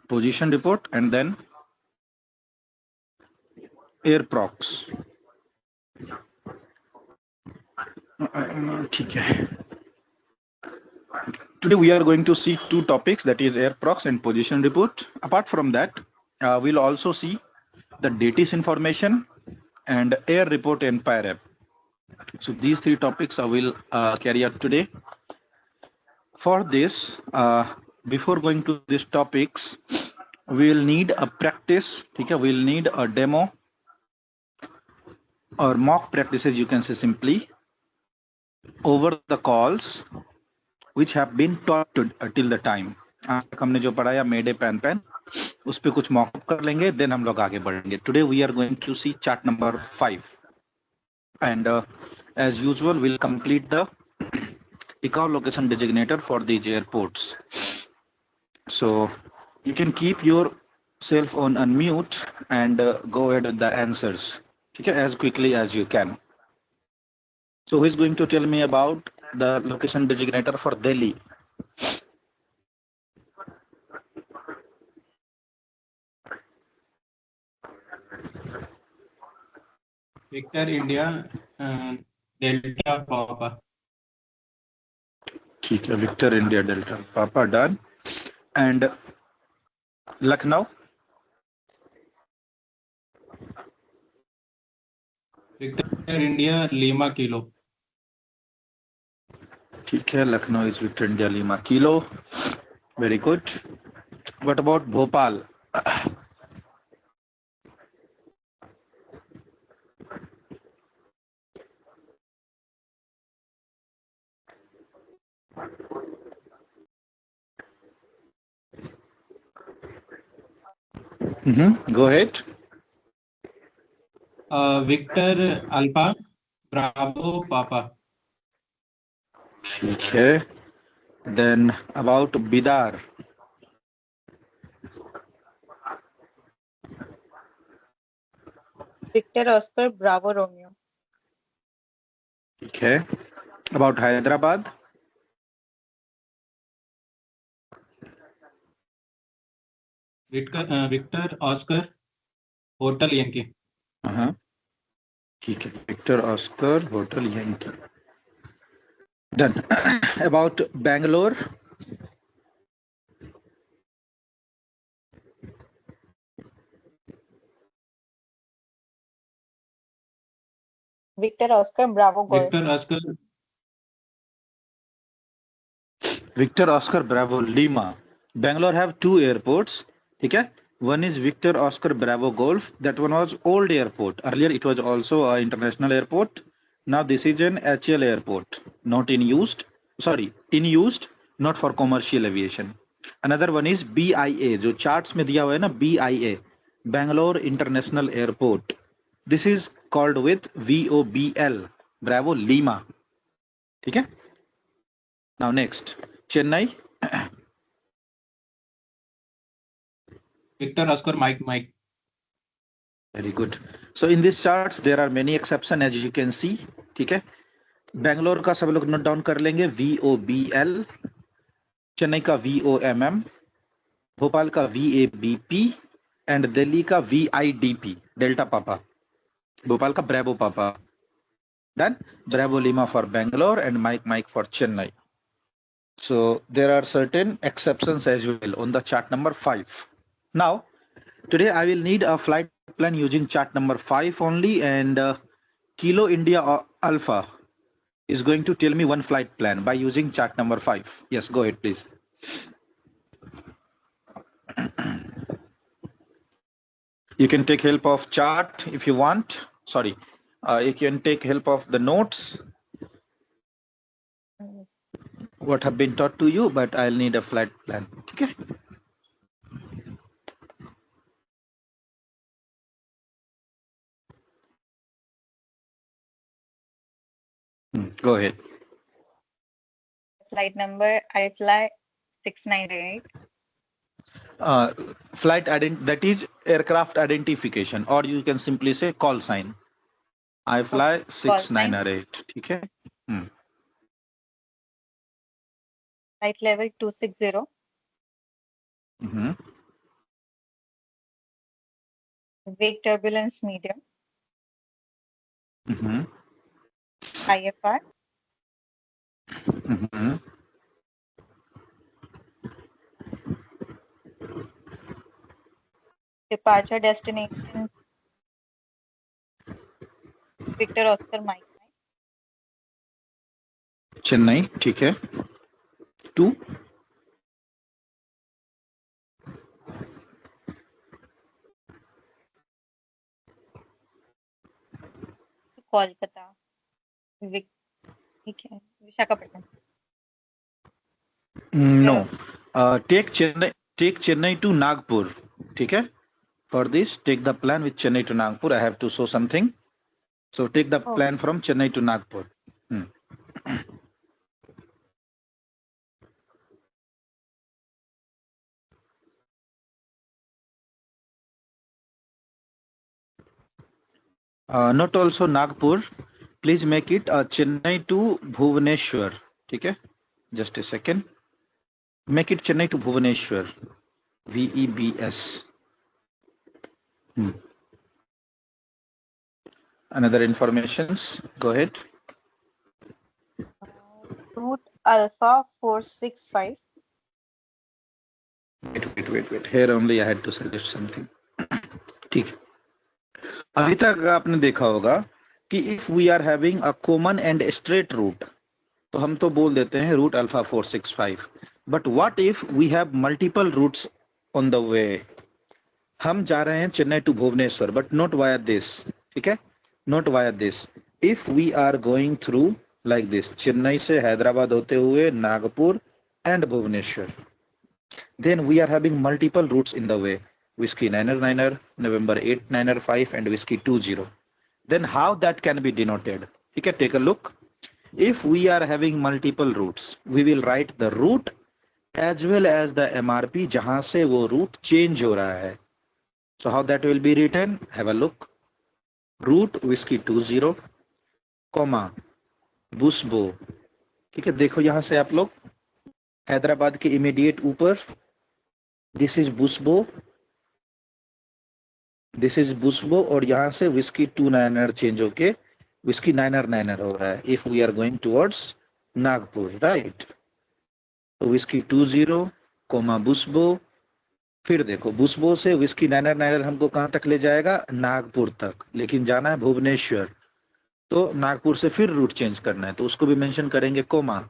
position report, and then air prox. Okay. Today we are going to see two topics, that is air prox and position report. Apart from that, we'll also see the DATIS information and air report and PIRAP. So these three topics I will carry out today. For this, before going to these topics, we'll need a practice. Okay, we'll need a demo or mock practices, you can say simply, over the calls which have been taught to, till the time. आज तक हमने जो पढ़ाया मेडे pan pan उस पे कुछ mock-up कर लेंगे, देन हम लोग आगे बढ़ेंगे. Today we are going to see chart number 5 and as usual we'll complete the echolocation designator for these airports. So you can keep yourself on unmute and go ahead with the answers, okay, as quickly as you can. So who is going to tell me about the location designator for Delhi? Victor India Delta Papa. ठीक है, Victor India Delta Papa done. And Lucknow? Victor India Lima Kilo. ठीक है, Lucknow is Victor India Lima Kilo. Very good. What about Bhopal? Go ahead. Victor Alpha Bravo Papa. ठीक है. Then about Bidar. Victor Oscar Bravo Romeo. ठीक है. About Hyderabad. Victor Oscar Hotel Yankee. ठीक है, Victor Oscar Hotel Yankee. Done. About Bangalore. Victor Oscar Bravo Golf. Victor Oscar Bravo Lima. Bangalore have two airports. Okay? One is Victor Oscar Bravo Golf. That one was old airport. Earlier it was also an international airport. Now this is an HL airport, not in used. Sorry, in used, not for commercial aviation. Another one is BIA, जो charts में दिया हुआ है ना, BIA, Bangalore International Airport. This is called with VOBL, Bravo Lima. ठीक है? Now next, Chennai. Victor Oscar Mike. Very good. So in these charts there are many exceptions as you can see. ठीक है? Bangalore का सब लोग note down कर लेंगे, VOBL, Chennai का VOMM, भोपाल का VABP एंड दिल्ली का VIDP, डेल्टा पापा. भोपाल का ब्रेवो पापा. Then Bravo Lima for Bangalore and Mike for Chennai. So there are certain exceptions as well on the chart number 5. Now today I will need a flight plan using chart number 5 only, and Kilo India Alpha is going to tell me one flight plan by using chart number 5. Yes, go ahead please. You can take help of chart if you want. Sorry, you can take help of the notes what have been taught to you, but I'll need a flight plan. Okay. Go ahead. Flight number I fly 698. Flight that is aircraft identification, or you can simply say call sign. I fly 698. ठीक है? Flight level 260. Wake turbulence medium, Mhm. IFR, Mhm. departure destination, Victor Oscar Mike, Chennai, ठीक है। 2 कोलकाता, ठीक है, Visakhapatnam, no, take Chennai to Nagpur, ठीक है। For this take the plan with Chennai to Nagpur, I have to show something, so take the Oh. Plan from Chennai to Nagpur. Not also Nagpur, please make it Chennai to Bhubaneswar, ठीक है। Just a second, make it Chennai to Bhubaneswar, VEBS। Another informations, go ahead. route Alpha 465, Wait, here only I had to suggest something। ठीक है, अभी तक आपने देखा होगा कि if we are having a common and straight route तो हम तो बोल देते हैं route Alpha 465, but what if we have multiple routes on the way. हम जा रहे हैं Chennai to Bhubaneswar but not via this, ठीक है, not via this. If we are going through like this, Chennai से हैदराबाद होते हुए Nagpur and Bhubaneswar, then we are having multiple routes in the way, whiskey 9er, November 8 9er 5 and whiskey 20, then how that can be denoted, ठीक है। take a look, if we are having multiple routes we will write the route as well as the MRP जहां से वो route change हो रहा है। so how that will be written, have a look, route whiskey 20 comma बुसबो, ठीक है। देखो यहां से आप लोग हैदराबाद के इमीडिएट ऊपर, दिस इज बुसबो, दिस इज बुसबो, और यहाँ से विस्की 29er चेंज होके विस्की 9er हो रहा है if we are going towards Nagpur, right. तो विस्की 20 कोमा बुसबो, फिर देखो बुसबो से विस्की 9er हमको कहाँ तक ले जाएगा, नागपुर तक, लेकिन जाना है भुवनेश्वर, तो नागपुर से फिर रूट चेंज करना है, तो उसको भी मेंशन करेंगे, comma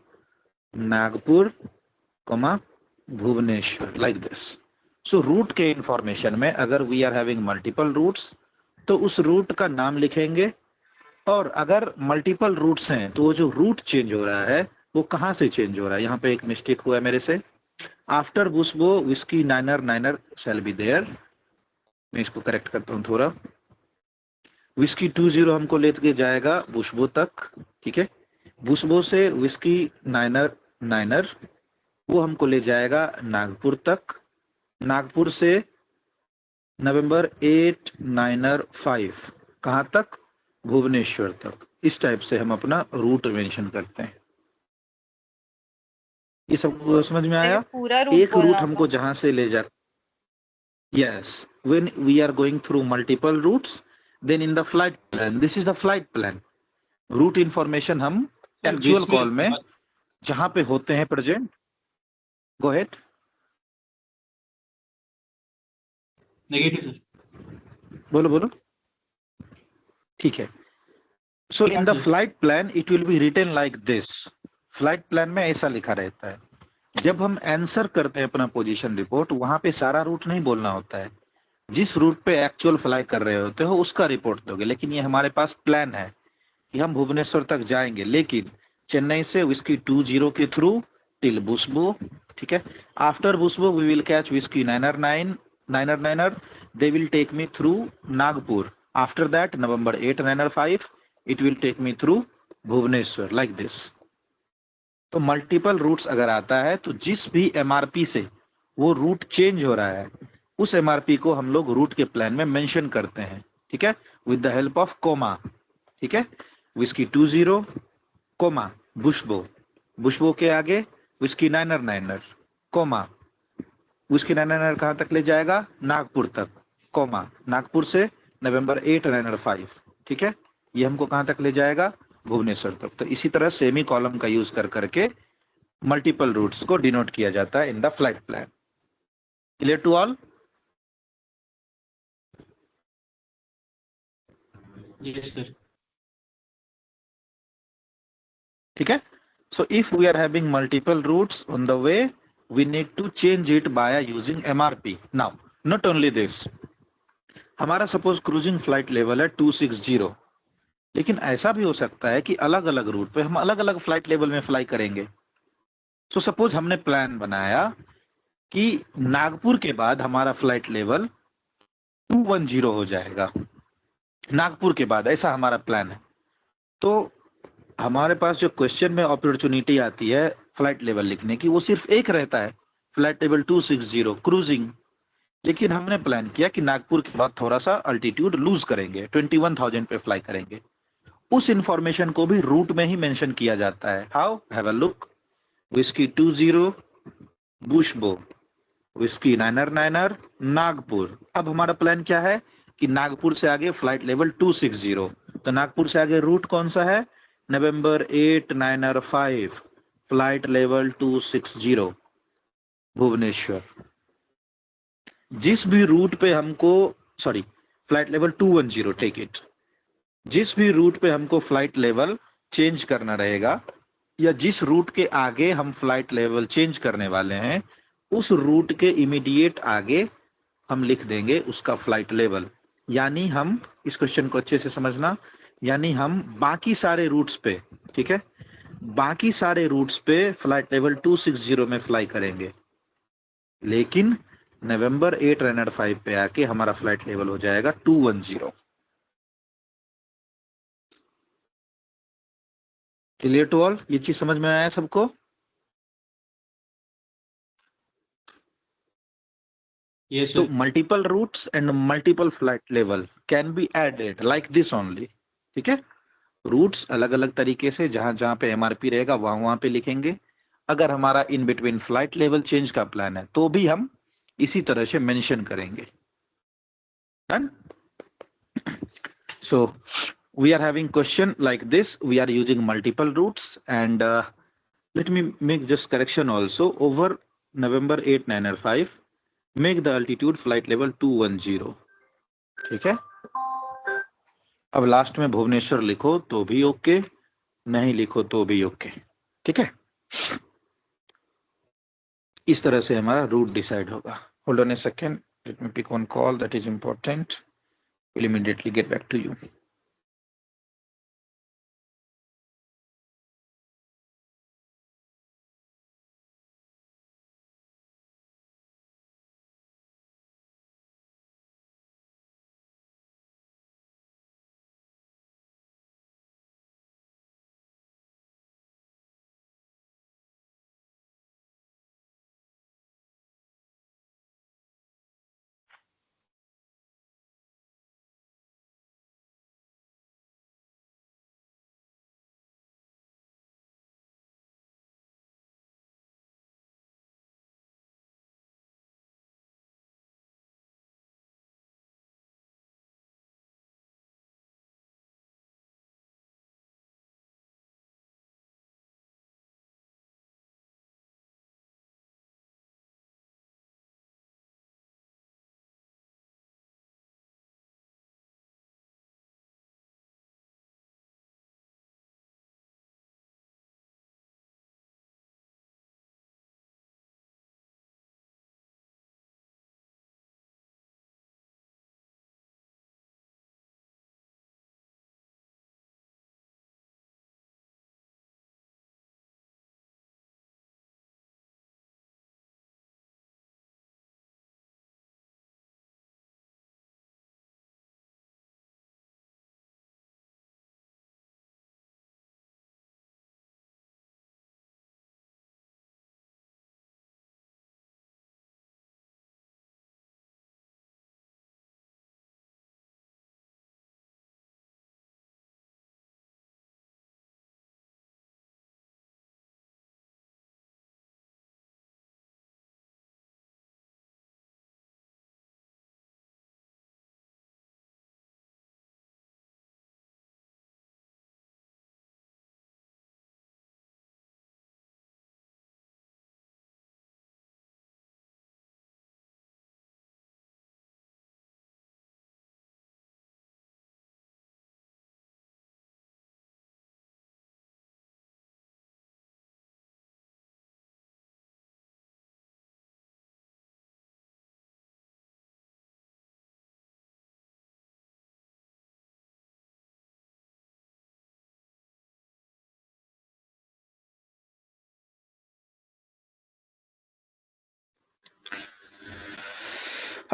Nagpur comma Bhubaneswar, like this. So route के इंफॉर्मेशन में अगर we are having multiple routes तो उस रूट का नाम लिखेंगे, और अगर मल्टीपल रूट्स हैं तो वो जो रूट चेंज हो रहा है वो कहाँ से चेंज हो रहा है। यहाँ पे एक मिस्टेक हुआ है मेरे से, after Busbo whiskey 9er shall be there, मैं इसको करेक्ट करता हूँ थोड़ा। विस्की 20 हमको लेके जाएगा बुसबो तक, ठीक है। बुसबो से विस्की 9er वो हमको ले जाएगा नागपुर तक, नागपुर से नवंबर 8 9er 5 कहाँ तक, भुवनेश्वर तक। इस टाइप से हम अपना रूट मेंशन करते हैं। ये सब समझ में आया। पूरा रूट एक रूट बोलना हमको था। जहां से ले जा, yes, when we are going through multiple routes then in the flight plan, this is the flight plan, route information हम एक्चुअल कॉल में जहां पे होते हैं present, go ahead. Negative sir, बोलो बोलो, ठीक है। So in the flight plan it will be written like this, flight plan में ऐसा लिखा रहता है। जब हम आंसर करते हैं अपना पोजीशन रिपोर्ट, वहां पे सारा रूट नहीं बोलना होता है, जिस रूट पे एक्चुअल फ्लाई कर रहे होते हो उसका रिपोर्ट दोगे। लेकिन ये हमारे पास प्लान है कि हम भुवनेश्वर तक जाएंगे, लेकिन चेन्नई से विस्की 20 के थ्रू टिल बुसबो, ठीक है। After Busbo we will catch whiskey 9er, they will take me through Nagpur, after that November 8 9er 5 it will take me through Bhubaneswar, like this। तो मल्टीपल रूट्स अगर आता है तो जिस भी MRP से वो रूट चेंज हो रहा है उस MRP को हम लोग रूट के प्लान में मेंशन करते हैं, ठीक है, with the help of comma, ठीक है। विस्की 20 कोमा बुशबो, बुशबो के आगे whisky 9er coma whisky 9er कहां तक ले जाएगा, नागपुर तक, कॉमा नागपुर से नवंबर 8 9 5, ठीक है, ये हमको कहां तक ले जाएगा, भुवनेश्वर तक। तो इसी तरह सेमी कॉलम का यूज कर करके मल्टीपल रूट्स को डिनोट किया जाता है in the flight plan. Clear to all? Yes, sir. ठीक है। So if we are having multiple routes on the way, we need to change it by using MRP. Now not only this, हमारा suppose cruising flight level है 260, लेकिन ऐसा भी हो सकता है कि अलग अलग रूट पे हम अलग अलग फ्लाइट लेवल में फ्लाई करेंगे। तो सपोज हमने प्लान बनाया कि नागपुर के बाद हमारा फ्लाइट लेवल 210 हो जाएगा, नागपुर के बाद, ऐसा हमारा प्लान है। तो हमारे पास जो क्वेश्चन में अपॉर्चुनिटी आती है फ्लाइट लेवल लिखने की, वो सिर्फ एक रहता है, फ्लाइट लेवल 260 क्रूजिंग। लेकिन हमने प्लान किया कि नागपुर के बाद थोड़ा सा अल्टीट्यूड लूज करेंगे, 21,000 पे फ्लाई करेंगे। उस इंफॉर्मेशन को भी रूट में ही मेंशन किया जाता है। How? Have a look. Whiskey 20 Bushbo, whiskey 9er Nagpur. अब हमारा प्लान क्या है कि नागपुर से आगे फ्लाइट लेवल 260, तो नागपुर से आगे रूट कौन सा है, नवंबर 8 9 5, फ्लाइट लेवल 260 भुवनेश्वर। जिस भी रूट पे हमको, sorry, flight level 210, take it, जिस भी रूट पे हमको फ्लाइट लेवल चेंज करना रहेगा, या जिस रूट के आगे हम फ्लाइट लेवल चेंज करने वाले हैं, उस रूट के इमीडिएट आगे हम लिख देंगे उसका फ्लाइट लेवल। यानी हम, इस क्वेश्चन को अच्छे से समझना, यानी हम बाकी सारे रूट्स पे, ठीक है, बाकी सारे रूट्स पे फ्लाइट लेवल 260 में फ्लाई करेंगे, लेकिन नवंबर 8 रनर 5 पे आके हमारा फ्लाइट लेवल हो जाएगा 210। Clear to all? ये चीज समझ में आया सबको? Yes, तो sir. Multiple routes and multiple flight level can be added like this only, ठीक है। रूट्स अलग अलग तरीके से, जहां जहां पे एमआरपी रहेगा वहां वहां पे लिखेंगे। अगर हमारा in between flight level change का प्लान है तो भी हम इसी तरह से मेंशन करेंगे। Done? So we are having question like this. We are using multiple routes, and let me make just correction also. Over November 8 9 or 5, make the altitude flight level 210, ठीक है। अब लास्ट में भुवनेश्वर लिखो तो भी ओके, नहीं लिखो तो भी ओके, ठीक है। इस तरह से हमारा रूट डिसाइड होगा। Hold on a second, let me pick one call that is important, will immediately get back to you.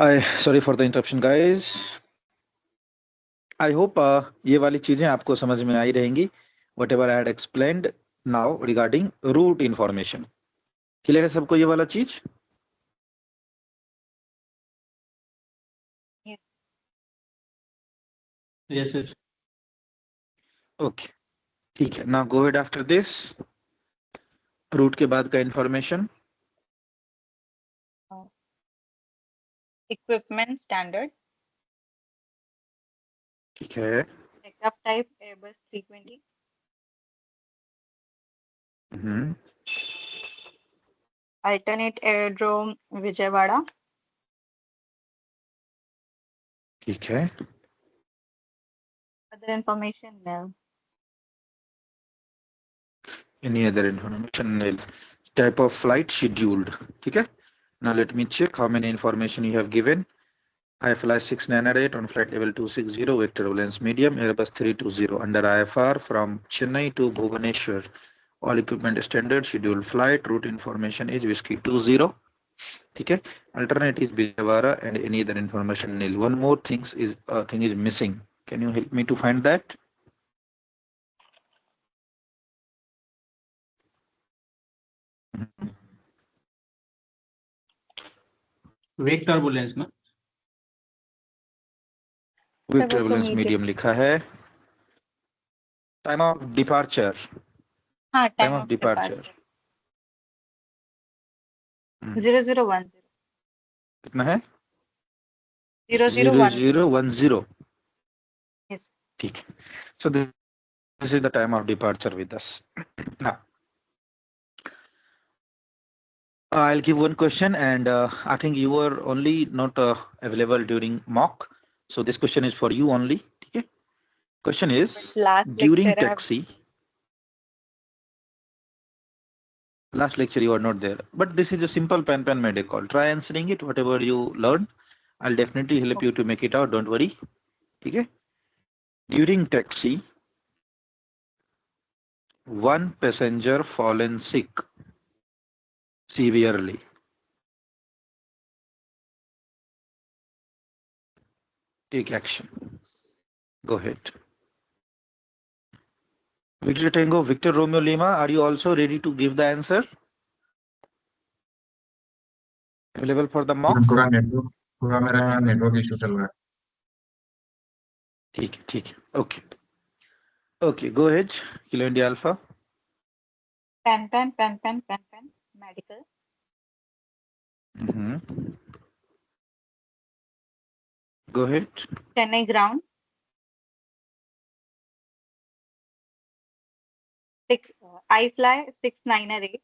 Sorry for the interruption, guys. I hope ये वाली चीजें आपको समझ में आई रहेंगी. Whatever I had explained now regarding route information. Clear है सबको ये वाला चीज? Yes, sir. Okay, ठीक है. Now go ahead after this. Route के बाद का इंफॉर्मेशन. Equipment standard. ठीक है. Aircraft type Airbus 320. हम्म. Alternate aerodrome Vijayawada. ठीक है. Other information nil. Any other information nil. Type of flight scheduled. ठीक है. Now let me check how many information you have given. IFLI 698 on flight level 260, vector turbulence medium, Airbus 320 under IFR from Chennai to Bhubaneswar. All equipment standard, scheduled flight, route information is Whiskey 20. ठीक है. Alternate is Vijayawada and any other information nil. One more thing is missing. Can you help me to find that? Wake turbulence में. Wake turbulence medium लिखा है. Time of departure. हाँ, Time of departure. 0010. कितना है? 0010. 0010. Yes. ठीक है. So this is the time of departure with us. Now I'll give one question, and I think you were only not available during mock, so this question is for you only. ठीक है. Question is, Last during lecture taxi. Last lecture you are not there, but this is a simple pen made call. Try answering it, whatever you learn. I'll definitely help you to make it out. Don't worry. ठीक है. During taxi, one passenger fallen sick severely. Take action. Go ahead. Victor Tango, Victor Romeo Lima, are you also ready to give the answer? Available for the mock? पूरा मेरा network issue चल रहा है. ठीक है. Okay, go ahead. Kilo India Alpha. pen, medical. Go ahead. Chennai ground. iFly 698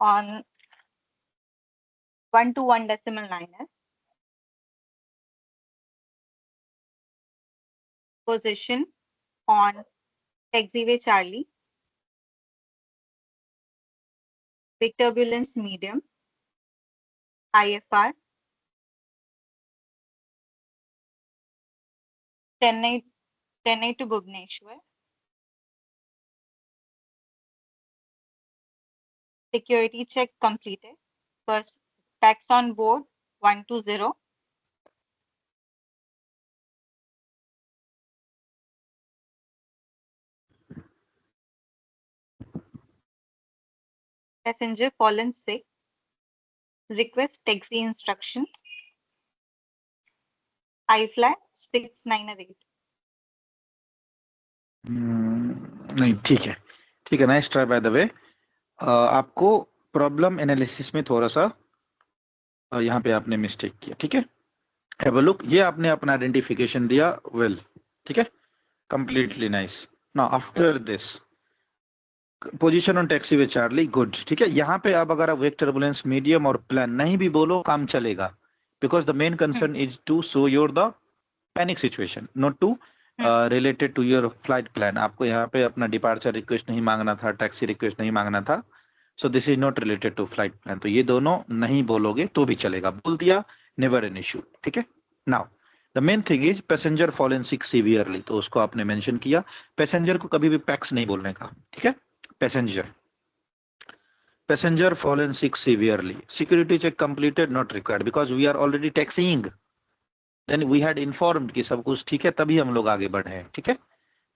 on 121.9. Position on taxiway Charlie. Big turbulence medium. IFR. Chennai to Bhubaneswar. Security check completed. First, packs on board 120. Passenger fallen sick. Request taxi instruction. iFly 698. नहीं, ठीक है. Nice try bye the वे. आपको problem analysis में थोड़ा सा यहाँ पे आपने मिस्टेक किया. ठीक है. Have a look. ये आपने अपना आइडेंटिफिकेशन दिया वेल. ठीक है. Completely nice. Now after this position on taxiway Charlie. Good. ठीक है. यहाँ पे अब अगर आप वेक टर्बुलेंस मीडियम और प्लान नहीं भी बोलो काम चलेगा, because the main concern is to show your the panic situation, not to related to your flight plan. आपको यहाँ पे अपना डिपार्चर रिक्वेस्ट नहीं मांगना था, टैक्सी रिक्वेस्ट नहीं मांगना था. So this is not related to flight plan. तो ये दोनों नहीं बोलोगे तो भी चलेगा. बोल दिया, नेवर एन इश्यू. ठीक है. Now the main thing is passenger fallen sick severely. तो उसको आपने मेंशन किया. पैसेंजर को कभी भी पैक्स नहीं बोलने का. ठीक है. Passenger. Passenger fallen sick severely. Security check completed, not required because we are already taxiing. Then we had informed कि सब कुछ ठीक है तभी हम लोग आगे बढ़े हैं. ठीक है.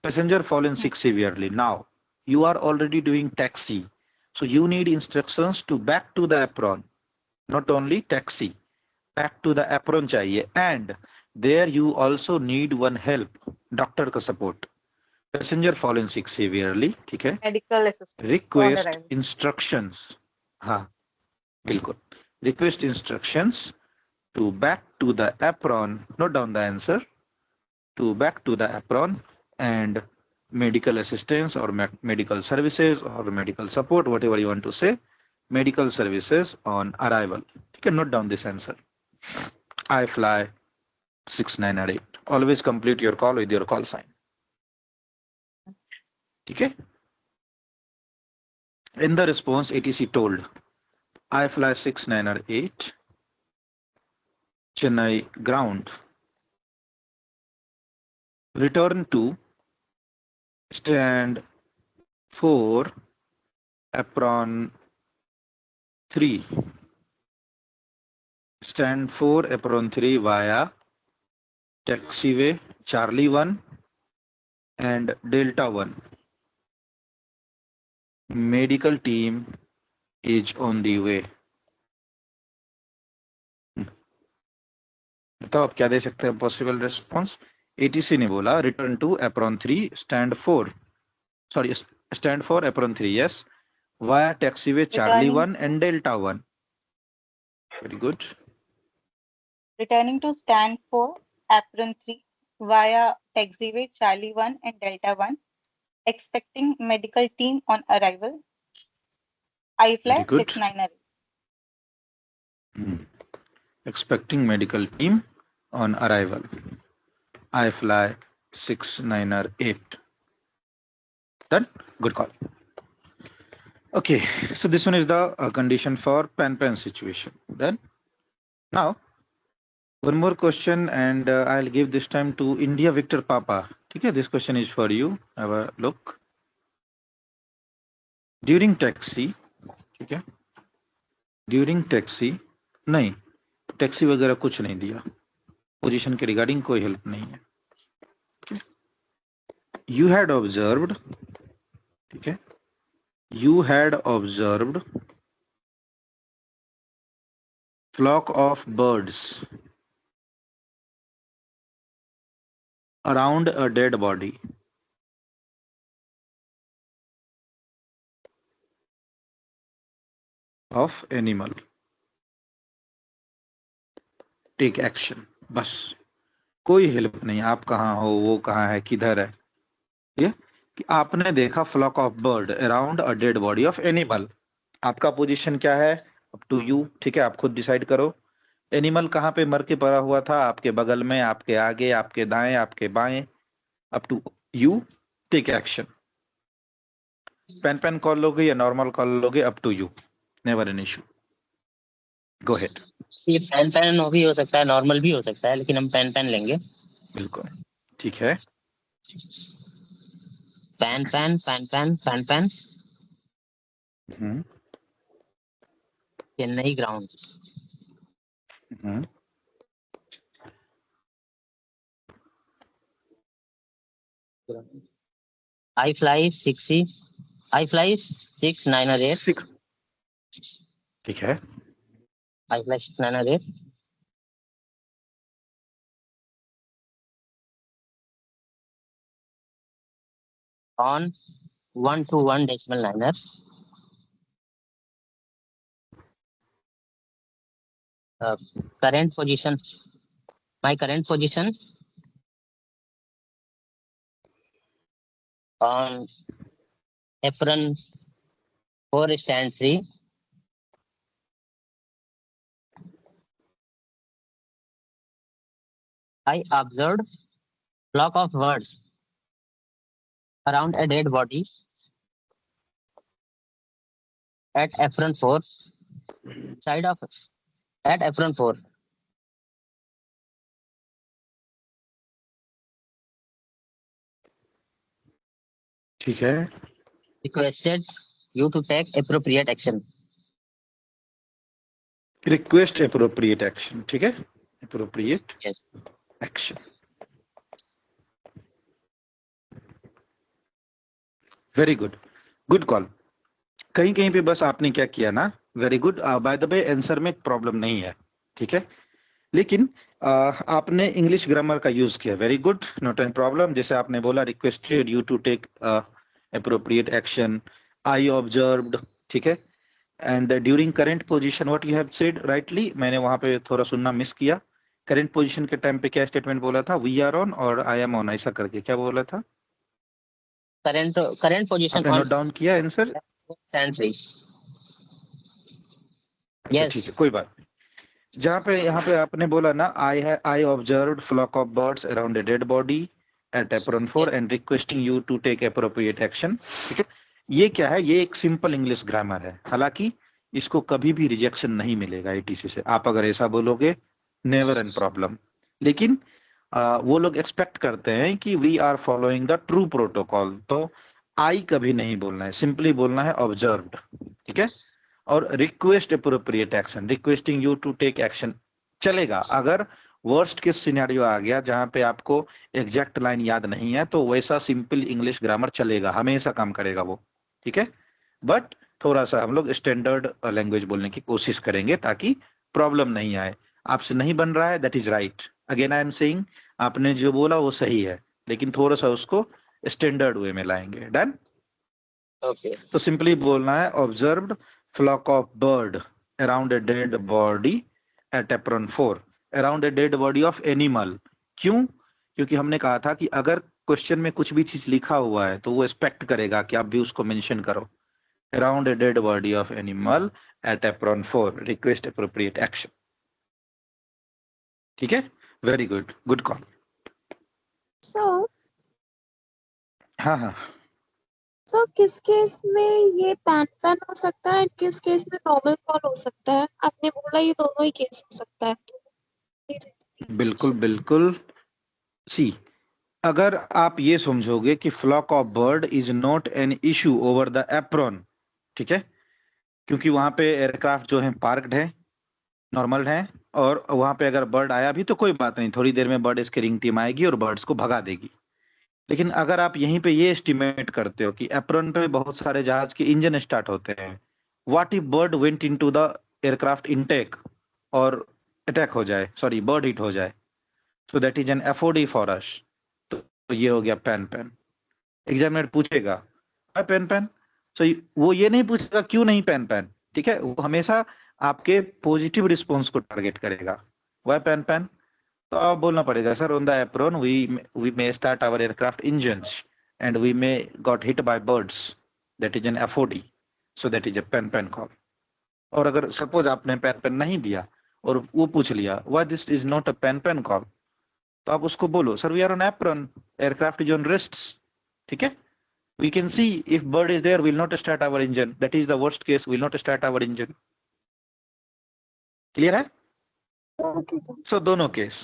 Passenger fallen sick severely. Now you are already doing taxi, so you need instructions to back to the apron. Not only taxi, back to the apron चाहिए. And there you also need one help, doctor का support. Passenger fallen sick severely. ठीक है. Medical assistance. on Request arrival. instructions. हाँ बिल्कुल. Request instructions to back to the apron. Note down the answer. To back to the apron and medical assistance or medical services or medical support, whatever you want to say, medical services on arrival. You can note down this answer. I fly 698. Always complete your call with your call sign. Okay. In the response, ATC told, I fly 698, Chennai ground. Return to stand 4, apron 3. Stand 4, apron 3 via taxiway Charlie 1 and Delta 1. Medical team is on the way. बताओ आप क्या दे सकते हैं possible response. ATC ने बोला return to apron 3 stand 4 sorry stand 4 apron 3 yes via taxiway Charlie 1 and Delta 1. Very good. Returning to stand 4, apron 3 via taxiway Charlie 1 and Delta 1. Expecting medical team on arrival. I fly Very good. 698. Expecting medical team on arrival. I fly 698. Done. Good call. Okay, so this one is the condition for pan situation. Done. Now one more question, and I'll give this time to India Victor Papa. Okay, this question is for you. Have a look. During taxi, okay, during taxi, नहीं taxi वगैरह कुछ नहीं दिया. Position के regarding कोई help नहीं है. You had observed, ठीक है, you had observed flock of birds around a dead body. Of animal. Take action. बस कोई हेल्प नहीं. आप कहाँ हो, वो कहाँ है, किधर है, ये कि आपने देखा flock of bird around a dead body of animal. आपका पोजीशन क्या है, अप टू यू. ठीक है, आप खुद डिसाइड करो. एनिमल कहाँ पे मर के पड़ा हुआ था, आपके बगल में, आपके आगे, आपके दाएं, आपके बाएं. Up to you. Take action. Pan call लोगे या नॉर्मल कॉल लोगे, up to you. Never an issue. Go head. ये पेन भी हो सकता है, नॉर्मल भी हो सकता है, लेकिन हम पेन लेंगे. बिल्कुल ठीक है. Pan Chennai ground. I fly 698. 6. ठीक है. I fly 698. On 121 decimal liner. Current position. My current position on apron 4 stand 3. I observed flock of birds around a dead body at apron 4 side of at apron 4. ठीक है. Requested you to take appropriate action. Request appropriate action, ठीक है, appropriate Yes. Action. Very good, good call. कहीं कहीं पे बस आपने क्या किया ना, very good. By the way answer में प्रॉब्लम नहीं है, ठीक है, लेकिन आपने इंग्लिश ग्रामर का यूज किया, वेरी गुड, नॉट एन प्रॉब्लम। जैसे आपने बोला requested you to take appropriate action, I observed, ठीक है, and during current position what you have said rightly, मैंने वहां पे थोड़ा सुनना मिस किया। करंट पोजीशन के टाइम पे क्या स्टेटमेंट बोला था, वी आर ऑन और आई एम ऑन, ऐसा करके क्या बोला था, Current position आपने on नोट डाउन किया आंसर? stand 3. अच्छा Yes. ठीक है, कोई बात नहीं। जहाँ पे यहाँ पे आपने बोला ना, I observed flock of birds around a dead body at apron 4 and requesting you to take appropriate action, ठीक है, ये क्या है, ये एक सिंपल इंग्लिश ग्रामर है, हालांकि इसको कभी भी रिजेक्शन नहीं मिलेगा एटीसी से। आप अगर ऐसा बोलोगे नेवर एन प्रॉब्लम, लेकिन वो लोग एक्सपेक्ट करते हैं कि we are following the true protocol, तो आई कभी नहीं बोलना है, सिंपली बोलना है ऑब्जर्व्ड, ठीक है। और request appropriate action, requesting you to take action चलेगा अगर वर्स्ट केस सिनेरियो आ गया जहां पे आपको एग्जैक्ट लाइन याद नहीं है, तो वैसा सिंपल इंग्लिश ग्रामर चलेगा, हमेशा काम करेगा वो, ठीक है। बट थोड़ा सा हम लोग स्टैंडर्ड लैंग्वेज बोलने की कोशिश करेंगे ताकि प्रॉब्लम नहीं आए। आपसे नहीं बन रहा है, that is right, again I am saying, आपने जो बोला वो सही है, लेकिन थोड़ा सा उसको स्टैंडर्ड वे में लाएंगे। डन। Okay. तो सिंपली बोलना है observed flock of bird around a dead body at apron 4, around a dead body of animal. क्यों? क्योंकि हमने कहा था कि अगर क्वेश्चन में कुछ भी चीज लिखा हुआ है तो वो एक्सपेक्ट करेगा कि आप भी उसको मेंशन करो। Around a dead body of animal eight apron 4, request appropriate action, ठीक है, वेरी गुड, गुड कॉल। सो हाँ हाँ, किस केस में ये पैन पैन हो सकता है, किस केस में नॉर्मल कॉल हो सकता है? आपने बोला ये दोनों ही केस हो सकता है, तो please बिल्कुल बिल्कुल। सी, अगर आप ये समझोगे कि flock of bird is not an issue over the apron, ठीक है, क्योंकि वहां पे एयरक्राफ्ट जो है पार्कड है, नॉर्मल है, और वहां पे अगर बर्ड आया भी तो कोई बात नहीं, थोड़ी देर में बर्ड स्कैनिंग टीम आएगी और बर्ड्स को भगा देगी। लेकिन अगर आप यहीं पे ये एस्टिमेट करते हो कि एप्रॉन पे बहुत सारे जहाज के इंजन स्टार्ट होते हैं, what if bird went into the aircraft intake और अटैक हो जाए, सॉरी बर्ड हिट हो जाए, सो that is an FOD for us. तो ये हो गया पैन पैन। एग्जामिनर पूछेगा पैन पैन, सो वो ये नहीं पूछेगा क्यों नहीं पैन पैन, ठीक है, वो हमेशा आपके पॉजिटिव रिस्पॉन्स को टारगेट करेगा, वाई पैन पैन। तो आप बोलना पड़ेगा sir on the apron we may start our aircraft engines and we may got hit by birds, that is an FOD, so that is a pan pan call. और अगर suppose आपने pan pan नहीं दिया और वो पूछ लिया why this is not a pan pan call, तो आप उसको बोलो sir we are on apron, aircraft is on rests, ठीक है, we can see if bird is there we'll not start our engine, that is the worst case, we'll not start our engine, clear है? okay, sir. So दोनों case.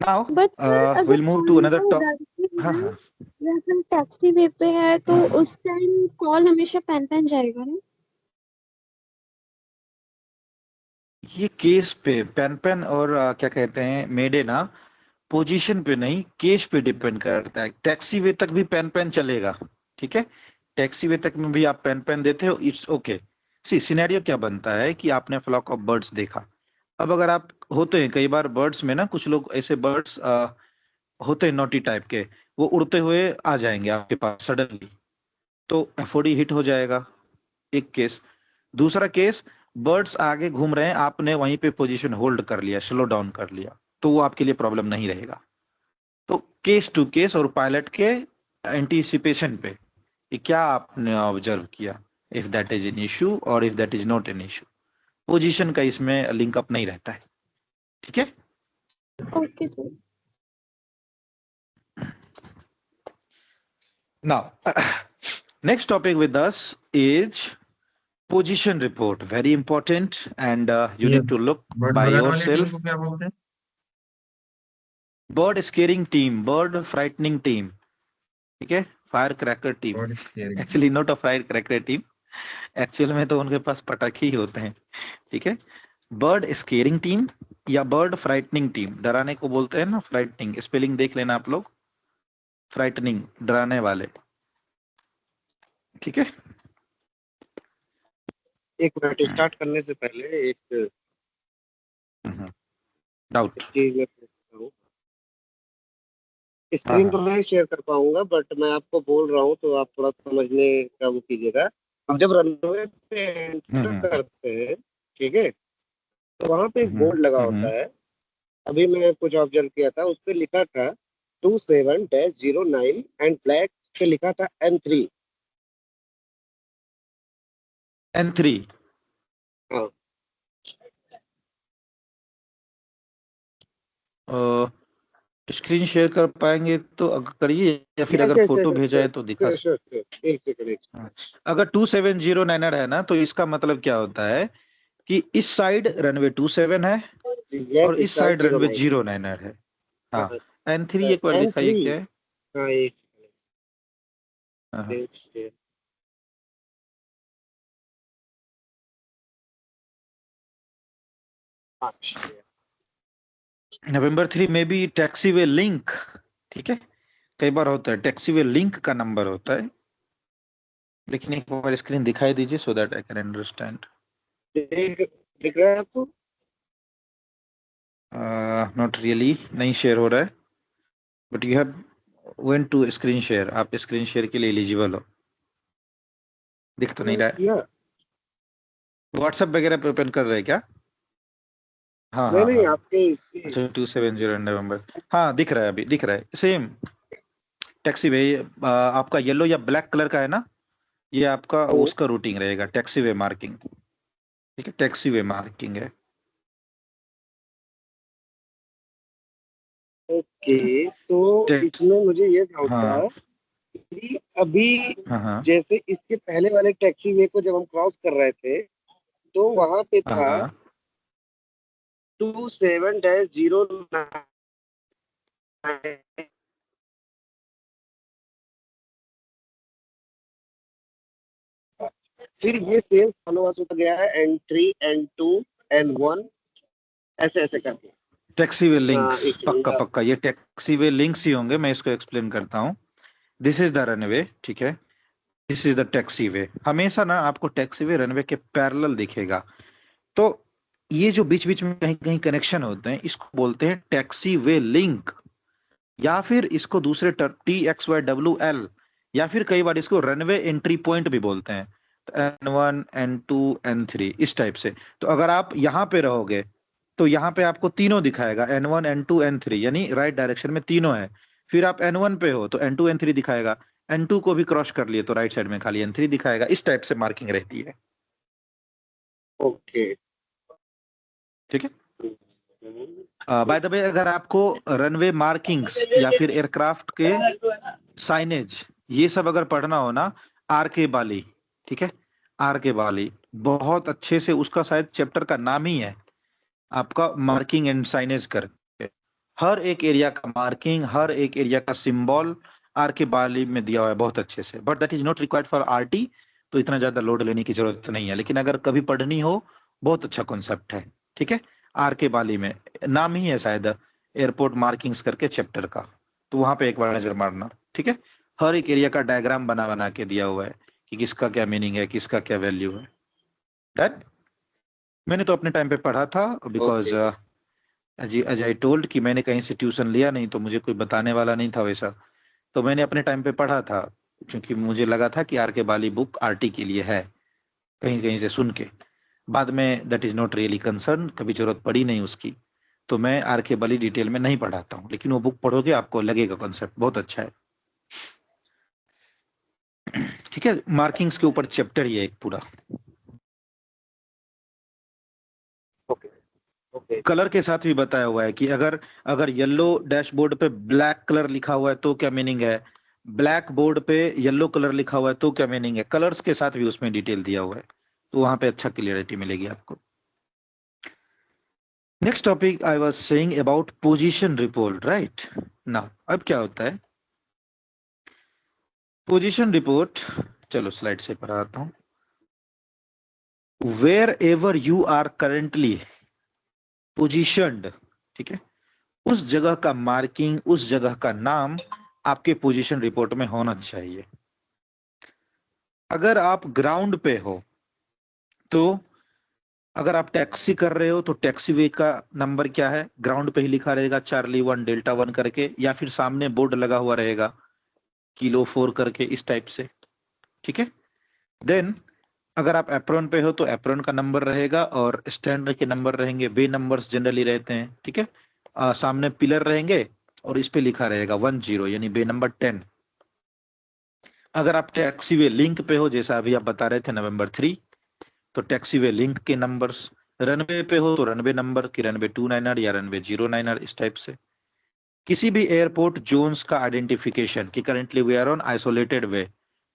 now But sir, we'll move to another top। directly हाँ है हाँ, या फिर taxi वे पे है तो उस टाइम कॉल हमेशा पैन पैन जाएगा ना? ये केस पे पैन पैन और क्या कहते हैं मेडे ना, पोजीशन पे नहीं केस पे डिपेंड करता है। टैक्सी वे तक भी पैन पैन चलेगा, ठीक है, टैक्सी वे तक में भी आप पैन पैन देते हो, इट्स ओके। सी सिनेरियो क्या बनता है कि आपने फ्लॉक ऑफ बर्ड्स देखा, अब अगर आप होते हैं कई बार बर्ड्स में ना, कुछ लोग ऐसे बर्ड्स होते हैं नोटी टाइप के, वो उड़ते हुए आ जाएंगे आपके पास सडनली, तो एफओडी हिट हो जाएगा, एक केस। दूसरा केस, बर्ड्स आगे घूम रहे हैं, आपने वहीं पे पोजीशन होल्ड कर लिया, स्लो डाउन कर लिया, तो वो आपके लिए प्रॉब्लम नहीं रहेगा। तो केस टू केस और पायलट के एंटीसिपेशन पे कि क्या आपने ऑब्जर्व किया, if that is an issue और if that is not an issue, position का इसमें लिंक अप नहीं रहता है, ठीक है। Okay sir. Now, next topic with us is position report. Very important, and you ये need to look bird by भगाने वाली टीम yourself. को क्या बोलते हैं? Bird scaring team, bird frightening team, ठीक है, fire cracker team, bird squaring actually not a fire cracker team, actual में तो उनके पास पटाखे ही होते हैं, ठीक है। बर्ड स्केयरिंग टीम या बर्ड फ्राइटनिंग टीम, डराने को बोलते हैं ना, फ्राइटनिंग, स्पेलिंग देख लेना आप लोग, फ्राइटनिंग डराने वाले, ठीक है। एक मिनट, स्टार्ट करने से पहले एक डाउट, चीज मैं पूछता हूँ। हाँ स्क्रीन तो हाँ नहीं शेयर कर पाऊंगा, बट मैं आपको बोल रहा हूँ तो आप थोड़ा समझने का वो कीजिएगा। हम जब रनवे पे एंटर करते हैं, ठीक है, तो वहां पे एक बोर्ड लगा होता है। अभी मैं कुछ ऑब्जर्व किया था, उस पे लिखा था 27-09 एंड ब्लैक पे लिखा था N3। N3, हाँ, स्क्रीन शेयर कर पाएंगे तो करिए, या फिर यस अगर यस फोटो यस भेजा है तो दिखा यस यस, एक सेकंड। हाँ। अगर 2709 है ना, तो इसका मतलब क्या होता है कि इस साइड रनवे 27 है यस, और इस इसका साइड रनवे 09। 09 है। हाँ, हाँ, N3 एक बार दिखाइए N3। क्या है। हाँ, एक हाँ, हाँ। सेकंड। अच्छा, नवंबर 3 में भी टैक्सीवे लिंक, ठीक है, कई बार होता है टैक्सीवे लिंक का नंबर होता है, लेकिन एक बार स्क्रीन दिखाई दीजिए so that I can understand. दिख रहा है आपको? नॉट रियली, नहीं शेयर हो रहा है, but you have went to screen share, आप स्क्रीन शेयर के लिए एलिजिबल हो, दिख तो नहीं रहा है। किया? व्हाट्सएप वगैरह पे ओपन कर रहे हैं क्या? हाँ नहीं हाँ नहीं, हाँ, आपके इसके। अच्छा 270 नवंबर, हाँ दिख रहा है, अभी दिख रहा है सेम टैक्सी वे। आपका येलो या ब्लैक कलर का है ना, ये आपका उसका रूटिंग रहेगा, टैक्सी वे मार्किंग, ठीक है, टैक्सी वे मार्किंग है। ओके, तो टैक्स, इसमें मुझे ये डाउट था हाँ कि अभी हाँ हाँ जैसे इसके पहले वाले टैक्सी वे को जब हम क्रॉस कर रहे थे, तो वहां पे हाँ था हाँ 27-09। फिर ये सेम फॉलोअर्स होता गया है N3, N2, N1, ऐसे ऐसे करके। टैक्सी वे लिंक्स, एक पक्का सेकंड। पक्का ये टैक्सी वे लिंक्स ही होंगे, मैं इसको एक्सप्लेन करता हूँ। दिस इज द रनवे, ठीक है, दिस इज द टैक्सी वे। हमेशा ना आपको टैक्सी वे रनवे के पैरेलल दिखेगा, तो ये जो बीच बीच में कहीं कहीं कनेक्शन होते हैं, इसको बोलते हैं टैक्सी वे लिंक, या फिर इसको दूसरे TXYWL, या फिर कई बार इसको रनवे एंट्री पॉइंट भी बोलते हैं, तो N1 N2 N3 इस टाइप से। तो अगर आप यहाँ पे रहोगे तो यहाँ पे आपको तीनों दिखाएगा, N1 N2 N3, यानी राइट डायरेक्शन में तीनों है। फिर आप N1 पे हो तो N2 N3 दिखाएगा, N2 को भी क्रॉस कर लिए तो राइट साइड में खाली N3 दिखाएगा, इस टाइप से मार्किंग रहती है, ओके। ठीक है। बाय द वे, अगर आपको रनवे मार्किंग्स या फिर एयरक्राफ्ट के साइनेज ये सब अगर पढ़ना हो ना, RK बाली, ठीक है, RK बाली बहुत अच्छे से, उसका शायद चैप्टर का नाम ही है आपका मार्किंग एंड साइनेज करके, हर एक एरिया का मार्किंग, हर एक एरिया का सिंबल RK बाली में दिया हुआ है बहुत अच्छे से, but that is not required for RT, तो इतना ज्यादा लोड लेने की जरूरत नहीं है, लेकिन अगर कभी पढ़नी हो, बहुत अच्छा कॉन्सेप्ट है, ठीक है। RK बाली में नाम ही है शायद एयरपोर्ट मार्किंग्स करके चैप्टर का, तो वहां पे एक बार नजर मारना, ठीक है। हर एक एरिया का डायग्राम बना बना के दिया हुआ है कि किसका क्या मीनिंग है, किसका क्या वैल्यू है, दैट मैंने तो अपने टाइम पे पढ़ा था, बिकॉज एज आई टोल्ड कि मैंने कहीं से ट्यूशन लिया नहीं, तो मुझे कोई बताने वाला नहीं था वैसा, तो मैंने अपने टाइम पे पढ़ा था, क्योंकि मुझे लगा था कि RK बाली बुक RT के लिए है, कहीं कहीं से सुन के। बाद में that is not really concern, कभी जरूरत पड़ी नहीं उसकी, तो मैं RK बाली डिटेल में नहीं पढ़ाता हूँ, लेकिन वो बुक पढ़ोगे आपको लगेगा कॉन्सेप्ट बहुत अच्छा है, ठीक है। मार्किंग्स के ऊपर चैप्टर ही है एक पूरा। ओके। ओके। कलर के साथ भी बताया हुआ है कि अगर अगर येलो डैशबोर्ड पे ब्लैक कलर लिखा हुआ है तो क्या मीनिंग है, ब्लैक बोर्ड पे येलो कलर लिखा हुआ है तो क्या मीनिंग है, कलर्स के साथ भी उसमें डिटेल दिया हुआ है, तो वहां पे अच्छा क्लियरिटी मिलेगी आपको। Next topic I was saying about position report, right. Now अब क्या होता है, पोजीशन रिपोर्ट, चलो स्लाइड से पर आता हूं। Wherever you are currently positioned, ठीक है, उस जगह का मार्किंग, उस जगह का नाम आपके पोजीशन रिपोर्ट में होना चाहिए। अगर आप ग्राउंड पे हो तो अगर आप टैक्सी कर रहे हो तो टैक्सी वे का नंबर क्या है, ग्राउंड पे ही लिखा रहेगा चार्ली 1 डेल्टा 1 करके, या फिर सामने बोर्ड लगा हुआ रहेगा किलो 4 करके, इस टाइप से, ठीक है। देन अगर आप एप्रोन पे हो तो एप्रोन का नंबर रहेगा और स्टैंड के नंबर रहेंगे, बे नंबर्स जनरली रहते हैं, ठीक है। सामने पिलर रहेंगे और इस पे लिखा रहेगा 10 यानी बे नंबर 10। अगर आप टैक्सी वे लिंक पे हो, जैसा अभी आप बता रहे थे नवंबर 3, तो टैक्सी वे लिंक के नंबर्स, रनवे पे हो तो रनवे नंबर की रनवे 29 या रनवे 09, इस टाइप से। किसी भी एयरपोर्ट जोन्स का आइडेंटिफिकेशन कि currently we are on isolated way,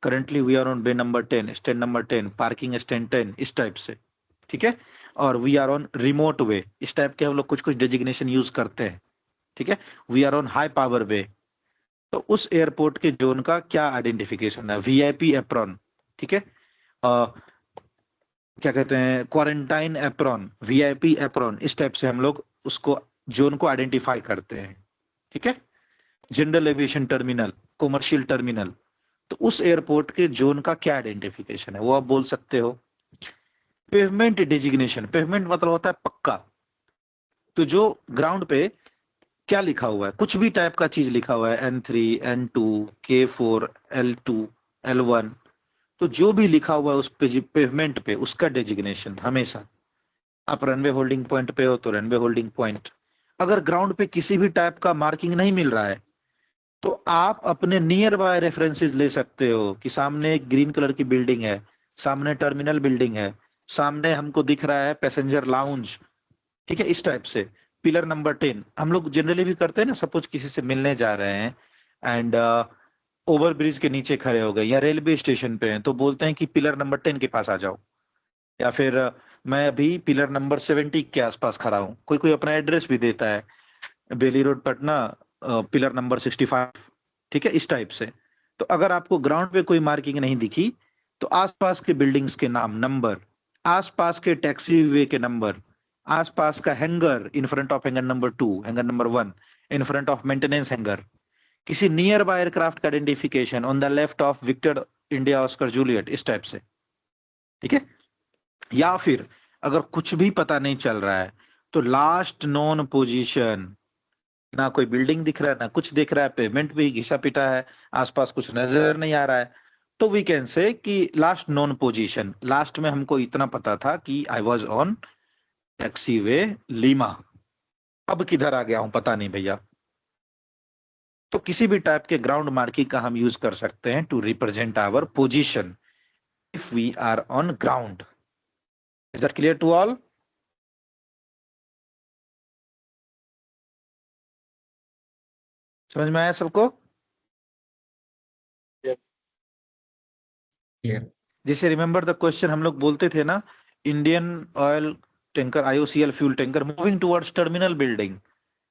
currently we are on bay number 10, stand number 10, parking stand 10, इस टाइप से, ठीक है। और we are on remote way, इस टाइप के हम लोग कुछ कुछ डेजिग्नेशन यूज करते हैं, ठीक है। We are on high power way, तो उस एयरपोर्ट के जोन का क्या आइडेंटिफिकेशन है, वीआईपी एप्रॉन, ठीक है, क्या कहते हैं, क्वारंटाइन एप्रॉन, वीआईपी एप्रॉन, इस टाइप से हम लोग उसको जोन को आइडेंटिफाई करते हैं, ठीक है। General aviation terminal, commercial terminal, तो उस एयरपोर्ट के जोन का क्या आइडेंटिफिकेशन है वो आप बोल सकते हो। पेवमेंट डिजिग्नेशन, पेवमेंट मतलब होता है पक्का, तो जो ग्राउंड पे क्या लिखा हुआ है, कुछ भी टाइप का चीज लिखा हुआ है, N3, N2, K4, L2, L1, तो जो भी लिखा हुआ है उस पेवमेंट पे उसका डेजिग्नेशन हमेशा। आप रनवे होल्डिंग पॉइंट पे हो तो रनवे होल्डिंग पॉइंट। अगर ग्राउंड पे किसी भी टाइप का मार्किंग नहीं मिल रहा है तो आप अपने नियर बाय रेफरेंसेस ले सकते हो कि सामने एक ग्रीन कलर की बिल्डिंग है, सामने टर्मिनल बिल्डिंग है, सामने हमको दिख रहा है पैसेंजर लाउंज, ठीक है, इस टाइप से। पिलर नंबर 10 हम लोग जनरली भी करते हैं ना, सपोज किसी से मिलने जा रहे हैं एंड ओवर ब्रिज के नीचे खड़े हो गए या रेलवे स्टेशन पे हैं तो बोलते हैं कि पिलर नंबर 10 के पास आ जाओ, या फिर मैं अभी पिलर नंबर 70 के आसपास खड़ा हूँ, कोई कोई अपना एड्रेस भी देता है, बेली रोड पटना, पिलर नंबर 65, ठीक है, इस टाइप से। तो अगर आपको ग्राउंड पे कोई मार्किंग नहीं दिखी तो आसपास के बिल्डिंग्स के नाम, नंबर, आसपास के टैक्सी वे के नंबर, आसपास का hangar, in front of hangar number 2, hangar number 1, in front of maintenance hangar, किसी नियर बाय एयरक्राफ्ट का identification on the left of Victor India Oscar Juliet, इस टाइप से, ठीक है। या फिर अगर कुछ भी पता नहीं चल रहा है तो लास्ट नोन पोजीशन, ना कोई बिल्डिंग दिख रहा है ना कुछ दिख रहा है, पेमेंट भी घिसा पिटा है, आसपास कुछ नजर नहीं आ रहा है, तो वी कैन से कि लास्ट नोन पोजीशन, लास्ट में हमको इतना पता था कि I was on taxi way Lima, अब किधर आ गया हूं पता नहीं भैया। तो किसी भी टाइप के ग्राउंड मार्किंग का हम यूज कर सकते हैं to represent our position if we are on ground. Is that clear to all? समझ में आया सबको? क्लियर। जैसे रिमेंबर द क्वेश्चन हम लोग बोलते थे ना, Indian oil tanker IOCL fuel tanker moving towards terminal building,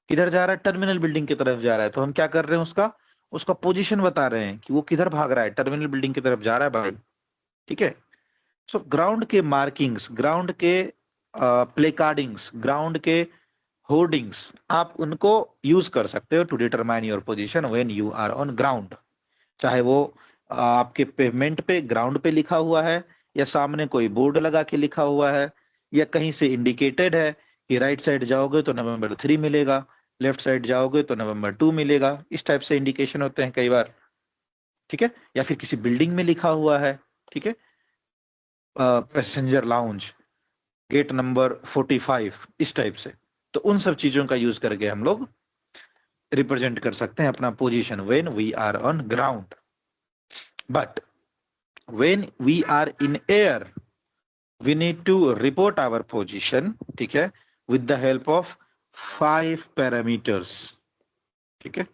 किधर जा रहा है, टर्मिनल बिल्डिंग की तरफ जा रहा है, तो हम क्या कर रहे हैं, उसका पोजीशन बता रहे हैं कि वो किधर भाग रहा है, टर्मिनल बिल्डिंग की तरफ जा रहा है भाई, ठीक है। सो ग्राउंड के मार्किंग्स, ग्राउंड के प्लेकार्डिंग्स, ग्राउंड के होर्डिंग्स, आप उनको यूज कर सकते हो to determine your position when you are on ground, चाहे वो आपके पेमेंट पे ग्राउंड पे लिखा हुआ है या सामने कोई बोर्ड लगा के लिखा हुआ है या कहीं से इंडिकेटेड है कि राइट साइड जाओगे तो नवंबर 3 मिलेगा, लेफ्ट साइड जाओगे तो नवंबर 2 मिलेगा, इस टाइप से इंडिकेशन होते हैं कई बार, ठीक है। या फिर किसी बिल्डिंग में लिखा हुआ है, ठीक है, पैसेंजर लाउंज, गेट नंबर 45, इस टाइप से, तो उन सब चीजों का यूज करके हम लोग रिप्रेजेंट कर सकते हैं अपना position when we are on ground. But when we are in air we need to report our position, ठीक है, with the help of 5 parameters, ठीक है,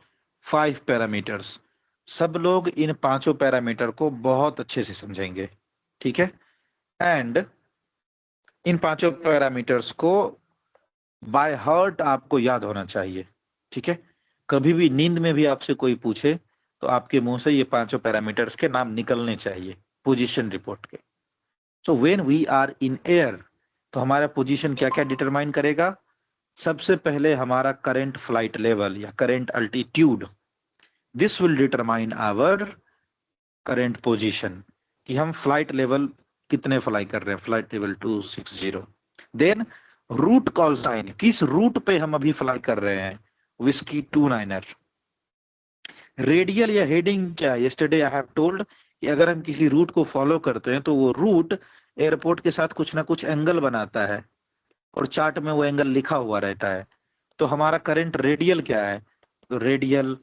5 parameters। सब लोग इन 5 पैरामीटर को बहुत अच्छे से समझेंगे, ठीक है। एंड इन 5 पैरामीटर्स को बाय हार्ट आपको याद होना चाहिए, ठीक है। कभी भी नींद में भी आपसे कोई पूछे तो आपके मुंह से ये पांचों पैरामीटर्स के नाम निकलने चाहिए पोजीशन रिपोर्ट के। So when we are in air, तो हमारा पोजीशन क्या क्या डिटरमाइन करेगा? सबसे पहले हमारा करंट फ्लाइट लेवल या current altitude, this will determine our current position, कि हम फ्लाइट लेवल कितने फ्लाई कर रहे हैं, flight level 260। Then route call sign, किस रूट पे हम अभी फ्लाई कर रहे हैं, विस्की 29er। रेडियल या हेडिंग क्या है? यस्टरडे आई हैव टोल्ड कि अगर हम किसी रूट को फॉलो करते हैं तो वो रूट एयरपोर्ट के साथ कुछ ना कुछ एंगल बनाता है और चार्ट में वो एंगल लिखा हुआ रहता है। तो हमारा करंट रेडियल क्या है? तो रेडियल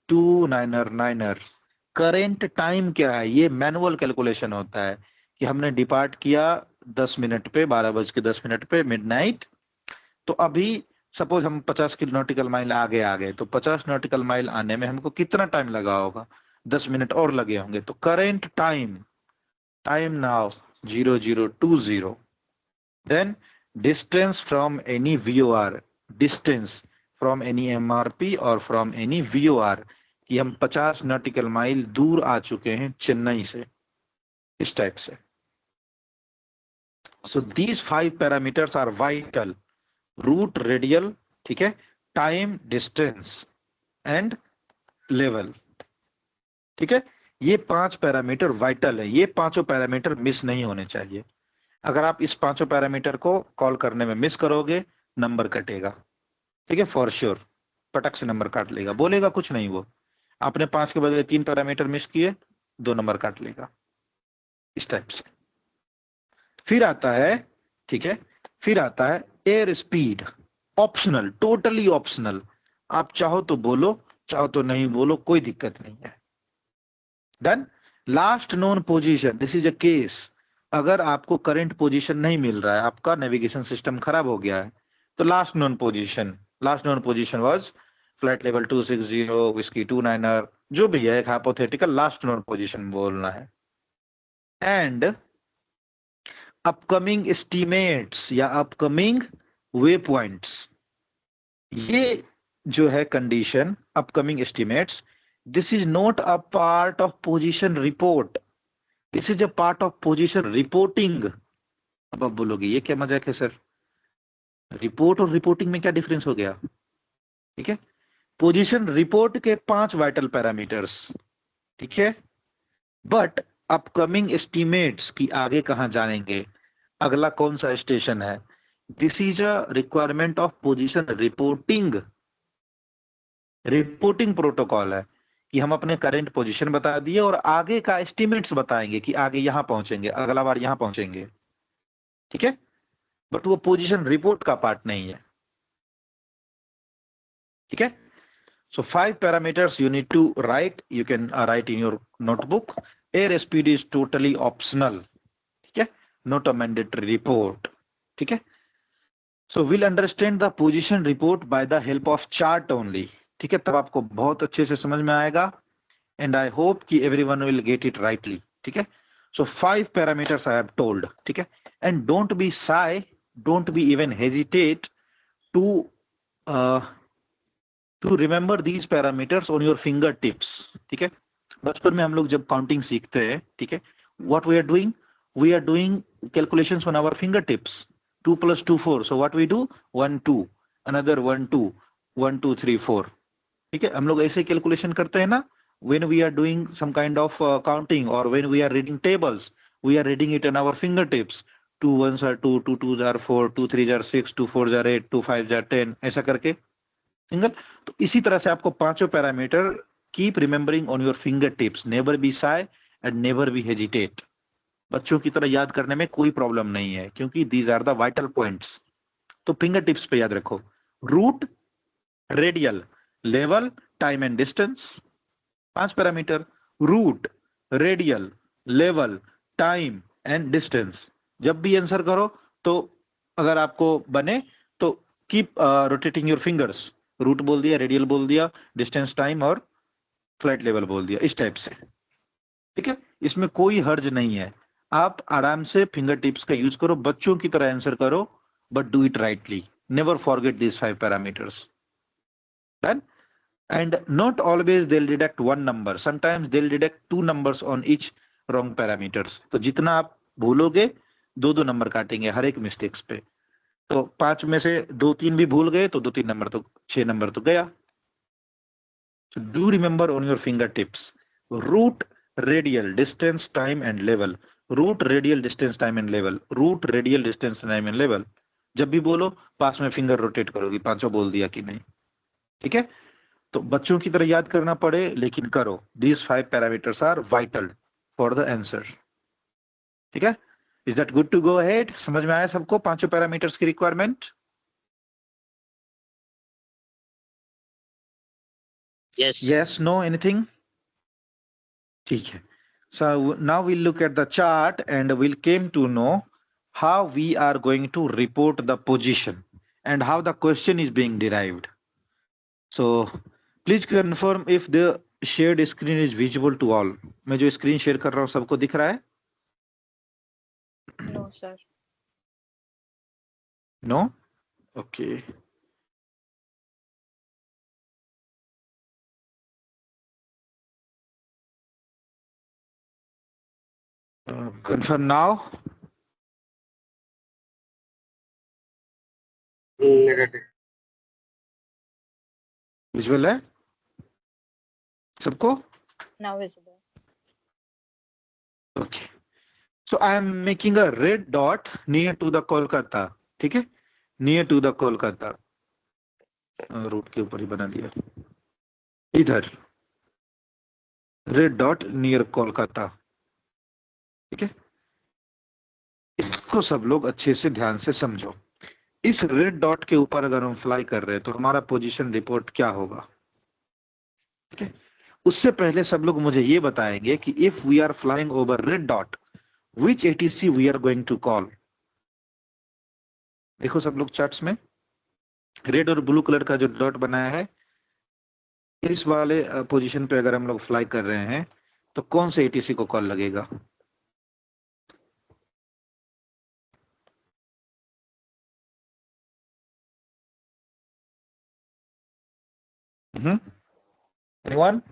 299er। करंट टाइम क्या है? ये मैनुअल कैलकुलेशन होता है कि हमने डिपार्ट किया 10 मिनट पे, 12:10 पे मिडनाइट, तो अभी सपोज हम 50 नॉटिकल माइल आगे आ गए, तो 50 नॉटिकल माइल आने में हमको कितना टाइम लगा होगा? 10 मिनट और लगे होंगे। तो current time, time now 0020। Then distance from any VOR, distance from any MRP और फ्रॉम एनी VOR, कि हम 50 नॉटिकल माइल दूर आ चुके हैं चेन्नई से, इस टाइप से। So these 5 parameters are vital, route, radial, ठीक है, टाइम, डिस्टेंस एंड लेवल, ठीक है। ये 5 पैरामीटर वाइटल है, ये पांचों पैरामीटर मिस नहीं होने चाहिए। अगर आप इस पांचों पैरामीटर को कॉल करने में मिस करोगे, नंबर कटेगा, ठीक है, फॉर श्योर, पटक से नंबर काट लेगा, बोलेगा कुछ नहीं। वो आपने 5 के बदले 3 पैरामीटर मिस किए, 2 नंबर काट लेगा, इस टाइप से। फिर आता है, ठीक है, फिर आता है air speed, optional, totally optional. आप चाहो तो बोलो, चाहो तो नहीं बोलो, कोई दिक्कत नहीं है। Done. Last known position, this is a case, अगर आपको करंट पोजीशन नहीं मिल रहा है, आपका नेविगेशन सिस्टम खराब हो गया है, तो last known position was flight level 260, whisky 29er, जो भी है, एक हाइपोथेटिकल लास्ट नोन पोजीशन बोलना है। एंड अपकमिंग एस्टिमेट्स या अपकमिंग वे पॉइंट्स, ये जो है condition, upcoming estimates, this is not a part of position report, this is a part of position reporting. अब आप बोलोगे ये क्या मजाक है सर, रिपोर्ट और रिपोर्टिंग में क्या डिफरेंस हो गया? ठीक है, पोजीशन रिपोर्ट के 5 वाइटल पैरामीटर्स, ठीक है, बट अपकमिंग एस्टिमेट्स की आगे कहां जानेंगे, अगला कौन सा स्टेशन है, this is a requirement of position reporting. Reporting protocol है कि हम अपने करंट पोजीशन बता दिए और आगे का एस्टिमेट्स बताएंगे कि आगे यहां पहुंचेंगे, अगला बार यहां पहुंचेंगे, ठीक है, बट वो पोजीशन रिपोर्ट का पार्ट नहीं है, ठीक है। So 5 parameters you need to write, you can write in your notebook. Air speed is totally optional, ठीक है, not a mandatory report, ठीक है। So we'll understand the position report by the help of chart only, ठीक है, तब आपको बहुत अच्छे से समझ में आएगा, and I hope कि everyone will get it rightly, ठीक है। So 5 parameters I have told, ठीक है, and don't be shy, don't be even hesitate to remember these parameters on your fingertips, ठीक है। बचपन में हम लोग जब काउंटिंग सीखते हैं, ठीक है, what we are doing calculations on our fingertips, 2 + 2 4, so what we do, 1 2, another 1 2, 1 2 3 4, ठीक है, हम लोग ऐसे कैलकुलेशन करते हैं ना, when we are doing some kind of counting or when we are reading tables, we are reading it on our fingertips, 2 1s are 2, 2 2s are 4, 2 3s are 6, 2 4s are 8, 2 5s are 10, ऐसा करके single. तो इसी तरह से आपको पांचों parameter keep remembering on your finger tips, never be shy and never be hesitate. बच्चों की तरह याद करने में कोई प्रॉब्लम नहीं है, क्योंकि these are the vital points. तो फिंगर टिप्स पे याद रखो, route, radial, level, time and distance, 5 parameter, route, radial, level, time and distance. जब भी आंसर करो तो अगर आपको बने तो keep rotating your fingers, route बोल दिया, रेडियल बोल दिया, डिस्टेंस, टाइम और फ्लाइट लेवल बोल दिया, इस टाइप से, ठीक है। इसमें कोई हर्ज नहीं है, आप आराम से फिंगर टिप्स का यूज करो, बच्चों की तरह आंसर करो, but do it rightly, never forget this 5 parameters. Done. and not always they'll deduct one number, sometimes they'll deduct two numbers on each wrong parameters. तो जितना आप भूलोगे 2-2 नंबर काटेंगे हर एक मिस्टेक्स पे. तो 5 में से 2-3 भी भूल गए तो 2-3 नंबर तो 6 नंबर तो गया. So do remember on your fingertips root, radial, distance, time and level. Root, radial, distance, time and level. Root, radial, distance, time and level. जब भी बोलो पास में फिंगर रोटेट करोगी, पांचों बोल दिया कि नहीं. ठीक है, तो बच्चों की तरह याद करना पड़े लेकिन करो. These 5 parameters are vital for the answer. ठीक है, is that good to go ahead? समझ में आया सबको पांचों पैरामीटर्स की requirement? Yes. Yes, no, anything? ठीक है. So now we'll look at the chart and we'll came to know how we are going to report the position and how the question is being derived. So please confirm if the shared screen is visible to all. मैं जो screen share कर रहा हूँ सबको दिख रहा है? No, sir. No? Okay. Confirm now. Negative. Visual है सबको? Now visible. Okay. So I am making a red dot near to the Kolkata. ठीक है? Near to the Kolkata. Route के ऊपर ही बना दिया. इधर रेड डॉट नियर कोलकाता. ठीक है, इसको सब लोग अच्छे से ध्यान से समझो. इस रेड डॉट के ऊपर अगर हम फ्लाई कर रहे हैं तो हमारा पोजीशन रिपोर्ट क्या होगा. ठीक है, उससे पहले सब लोग मुझे ये बताएंगे कि if we are flying over red dot which ATC we are going to call. देखो सब लोग चार्ट्स में रेड और ब्लू कलर का जो डॉट बनाया है, इस वाले पोजीशन पे अगर हम लोग फ्लाई कर रहे हैं तो कौन से एटीसी को कॉल लगेगा. Anyone?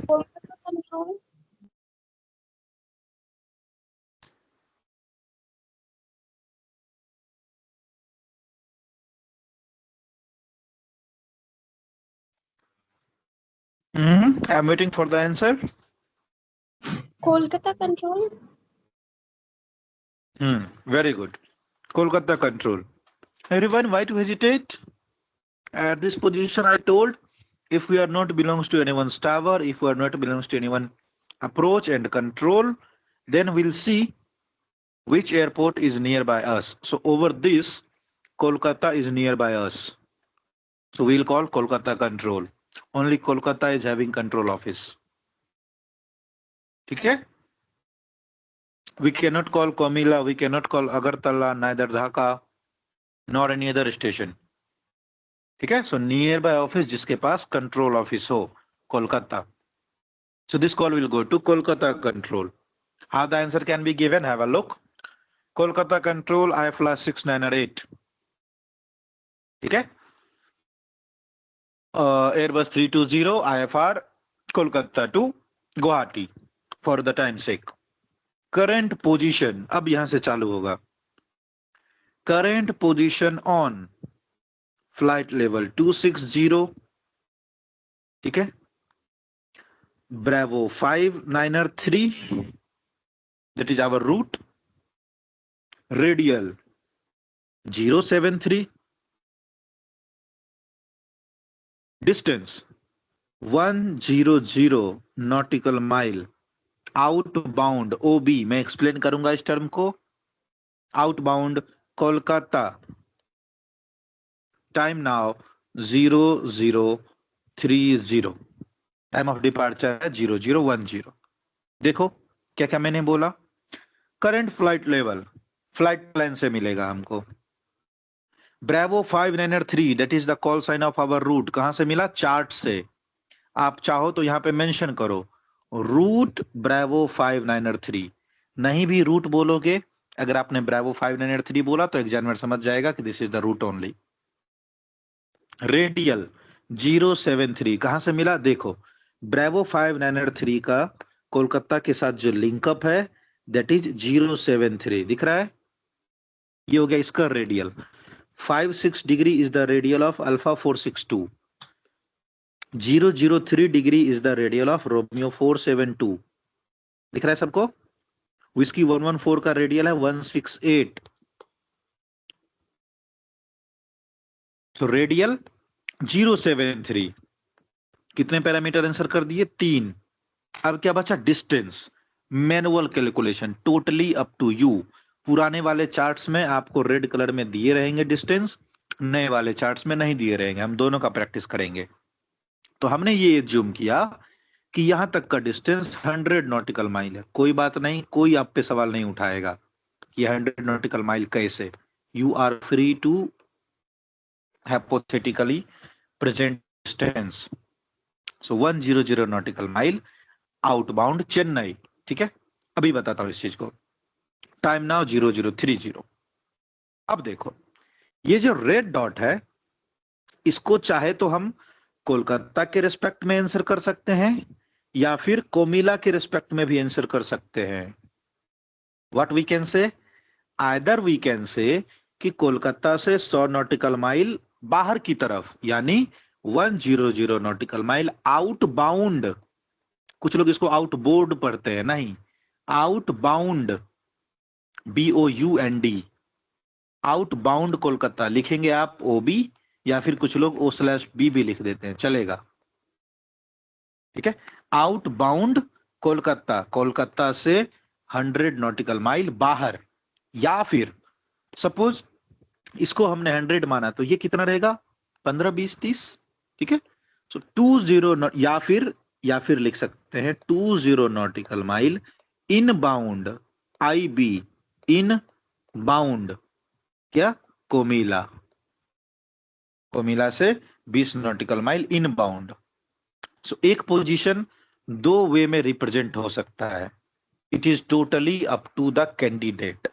Kolkata control. I'm waiting for the answer. Kolkata control. Very good. Kolkata control. Everyone, why to hesitate? At this position, I told, if we are not belongs to anyone's tower, if we are not belongs to anyone approach and control, then we'll see which airport is nearby us. So over this, Kolkata is nearby us. So we'll call Kolkata control. Only Kolkata is having control office. Okay? We cannot call Comilla, we cannot call Agartala, neither Dhaka, nor any other station. ठीक है, so nearby office जिसके पास control office हो, Kolkata. So this call will go to Kolkata control. How the answer can be given? Have a look. Kolkata control IFLA 6908. ठीक है, Airbus 320 IFR Kolkata to Guwahati for the time sake. Current position अब यहां से चालू होगा. Current position on flight level 260. ठीक है, Bravo 593, that is our route. Radial 073. Distance 100 nautical mile. Outbound OB, मैं एक्सप्लेन करूंगा इस टर्म को. Outbound Kolkata. Time now 0030. Time of departure है 0010. देखो क्या क्या मैंने बोला. Current flight level flight plan से मिलेगा हमको. Bravo 593 that is the call sign of our route. कहां से मिला? चार्ट से. आप चाहो तो यहाँ पे मेंशन करो रूट ब्रेवो 5903, नहीं भी रूट बोलोगे, अगर आपने ब्रेवो 5903 बोला तो एग्जामिनर समझ जाएगा कि this is the route only. Radial 073 कहां से मिला, देखो ब्रेवो 5903 का कोलकाता के साथ जो लिंकअप है दैट इज 073, दिख रहा है, ये हो गया इसका radial. 56 degree is the radial of alpha 462, 003 degree is the radial of Romeo 472, दिख रहा है सबको। विस्की 114 का रेडियल है 168, तो रेडियल 073, कितने पैरामीटर आंसर कर दिए, 3। अब क्या बचा, distance, manual calculation, totally up to you. पुराने वाले चार्ट्स में आपको रेड कलर में दिए रहेंगे डिस्टेंस, नए वाले चार्ट्स में नहीं दिए रहेंगे, हम दोनों का प्रैक्टिस करेंगे। तो हमने ये जूम किया कि यहां तक का डिस्टेंस 100 नॉटिकल माइल है, कोई बात नहीं, कोई आप पे सवाल नहीं उठाएगा कि 100 नॉटिकल माइल कैसे, you are free to hypothetically present distance, so 100 nautical mile outbound Chennai, ठीक है। अभी बताता हूं इस चीज को, टाइम नाउ 0030। अब देखो ये जो रेड डॉट है इसको चाहे तो हम कोलकाता के रिस्पेक्ट में आंसर कर सकते हैं या फिर कोमिला के रिस्पेक्ट में भी आंसर कर सकते हैं। What we can say, either we can say कि कोलकाता से 100 नॉटिकल माइल बाहर की तरफ, यानी 100 नॉटिकल माइल आउटबाउंड, कुछ लोग इसको आउटबोर्ड पढ़ते हैं, नहीं, आउटबाउंड, BOUND, आउटबाउंड कोलकाता लिखेंगे आप OB, या फिर कुछ लोग O/B भी लिख देते हैं, चलेगा, ठीक है। आउटबाउंड कोलकाता, कोलकाता से 100 नॉटिकल माइल बाहर, या फिर सपोज इसको हमने 100 माना तो ये कितना रहेगा, 15, 20, 30, ठीक है। सो 20 या फिर लिख सकते हैं 20 nautical mile inbound, IB inbound, क्या, कोमिला, कोमिला से 20 नॉटिकल माइल इन बाउंड। सो एक पोजीशन दो वे में रिप्रेजेंट हो सकता है, it is totally up to the candidate,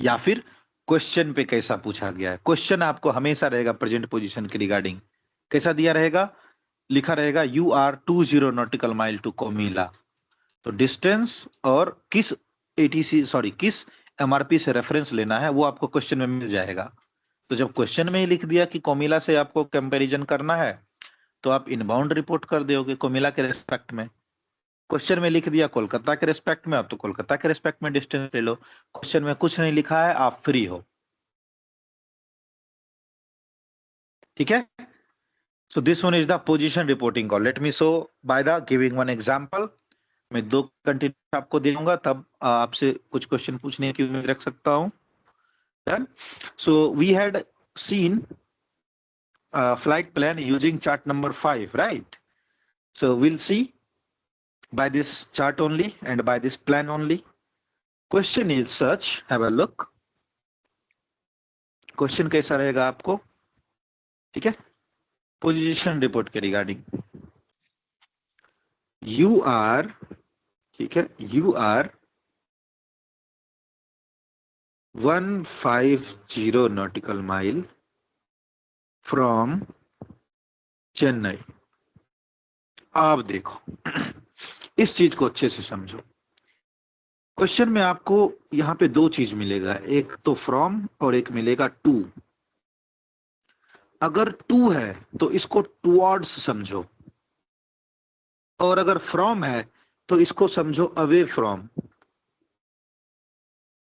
या फिर क्वेश्चन पे कैसा पूछा गया है। क्वेश्चन आपको हमेशा रहेगा प्रेजेंट पोजीशन के रिगार्डिंग कैसा दिया रहेगा, लिखा रहेगा you are 20 nautical mile to Comilla, तो डिस्टेंस और किस किस MRP से रेफरेंस लेना है वो आपको क्वेश्चन में मिल जाएगा। तो जब क्वेश्चन में ही लिख दिया कि कोमिला से आपको कंपैरिजन करना है तो आप इनबाउंड रिपोर्ट कर दोगे कोमिला के रेस्पेक्ट में, क्वेश्चन में लिख दिया कोलकाता के रेस्पेक्ट में, आप तो कोलकाता के रेस्पेक्ट में डिस्टेंस ले लो, क्वेश्चन में कुछ नहीं लिखा है, आप फ्री हो, ठीक है। So this one is the position reporting call. Let me show by the giving one example. मैं 2 कंटिन्यू आपको दूंगा, तब आपसे कुछ क्वेश्चन पूछने की उम्मीद रख सकता हूं। Done. So we had seen flight plan using chart number 5, right? So we'll see by this chart only and by this plan only. Question is such, have a look. Question कैसा रहेगा आपको, ठीक है, पोजीशन रिपोर्ट के regarding. You are, ठीक है, you are 150 nautical mile from Chennai. आप देखो इस चीज को अच्छे से समझो, क्वेश्चन में आपको यहां पे 2 चीज मिलेगा, एक तो फ्रॉम और एक मिलेगा टू। अगर टू है तो इसको टुवर्ड्स समझो, और अगर फ्रॉम है तो इसको समझो अवे फ्रॉम,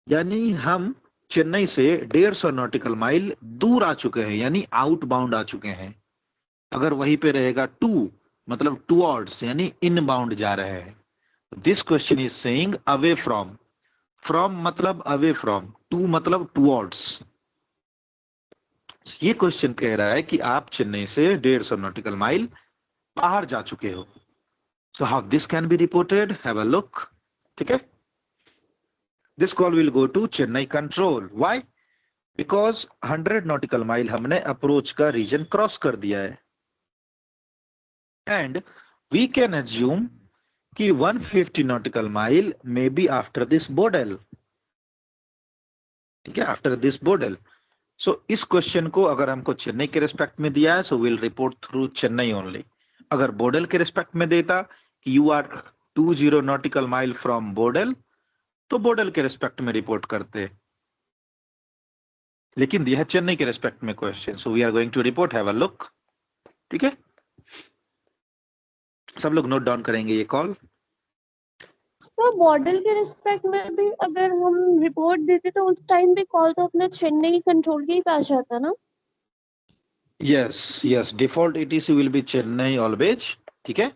यानी हम चेन्नई से 150 नॉटिकल माइल दूर आ चुके हैं, यानी आउटबाउंड आ चुके हैं। अगर वहीं पे रहेगा टू मतलब टुवर्ड्स, यानी इनबाउंड जा रहे हैं। This question is saying away from, from मतलब अवे फ्रॉम, टू मतलब टुवर्ड्स। ये क्वेश्चन कह रहा है कि आप चेन्नई से 150 नॉटिकल माइल बाहर जा चुके हो। So how this can be reported, have a look, ठीक है। This call will go to Chennai control. Why? Because 100 nautical mile हमने अप्रोच का रीजन क्रॉस कर दिया है, एंड वी कैन अज्यूम कि 150 nautical mile may be after this border, ठीक है, आफ्टर दिस बॉर्डर। सो इस क्वेश्चन को अगर हमको चेन्नई के रिस्पेक्ट में दिया है so will report through Chennai only. अगर बोडल के रिस्पेक्ट में देता कि you are 20 nautical mile from Bodal, तो बोडल के रिस्पेक्ट में रिपोर्ट करते, लेकिन दिया है चेन्नई के रिस्पेक्ट में question, so we are going to report, have a look. ठीक है, सब लोग नोट डाउन करेंगे ये कॉल। तो मॉडल के रिस्पेक्ट में भी अगर हम रिपोर्ट देते तो उस टाइम भी कॉल तो अपने चेन्नई कंट्रोल के ही पास जाता ना। Yes yes, default etc will be Chennai always, ठीक है,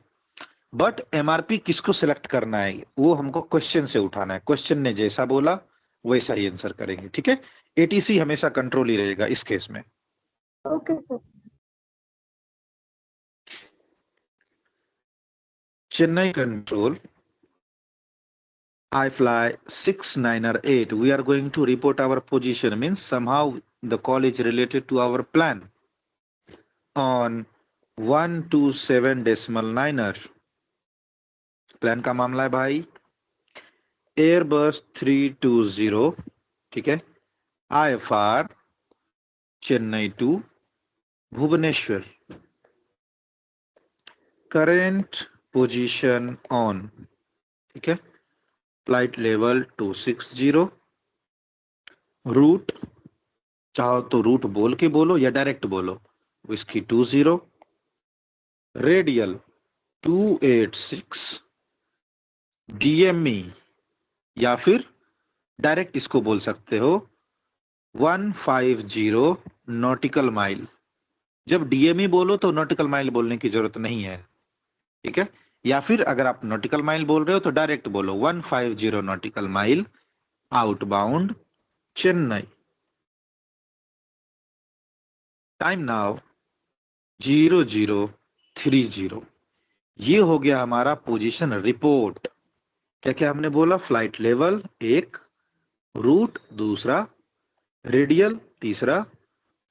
बट एमआरपी किसको सिलेक्ट करना है वो हमको क्वेश्चन से उठाना है, क्वेश्चन ने जैसा बोला वैसा ही आंसर करेंगे। ठीक है, एटीसी हमेशा कंट्रोल ही रहेगा इस केस में। Okay sir. Chennai control, I fly 6908. We are going to report our position, means somehow the call is related to our plan on 127.9er. Plan का मामला है भाई, एयरबस 320, ठीक है, IFR Chennai to Bhubaneswar, current position on, ठीक है, flight level 260, root चाहो तो रूट बोल के बोलो या डायरेक्ट बोलो, विस्की 20, रेडियल 286, डीएमई या फिर डायरेक्ट इसको बोल सकते हो 150 नॉटिकल माइल। जब डीएमई बोलो तो नॉटिकल माइल बोलने की जरूरत नहीं है, ठीक है, या फिर अगर आप नॉटिकल माइल बोल रहे हो तो डायरेक्ट बोलो 150 nautical mile outbound Chennai. Time now 0030। ये हो गया हमारा पोजीशन रिपोर्ट। क्या क्या हमने बोला, flight level 1, route 2, radial 3,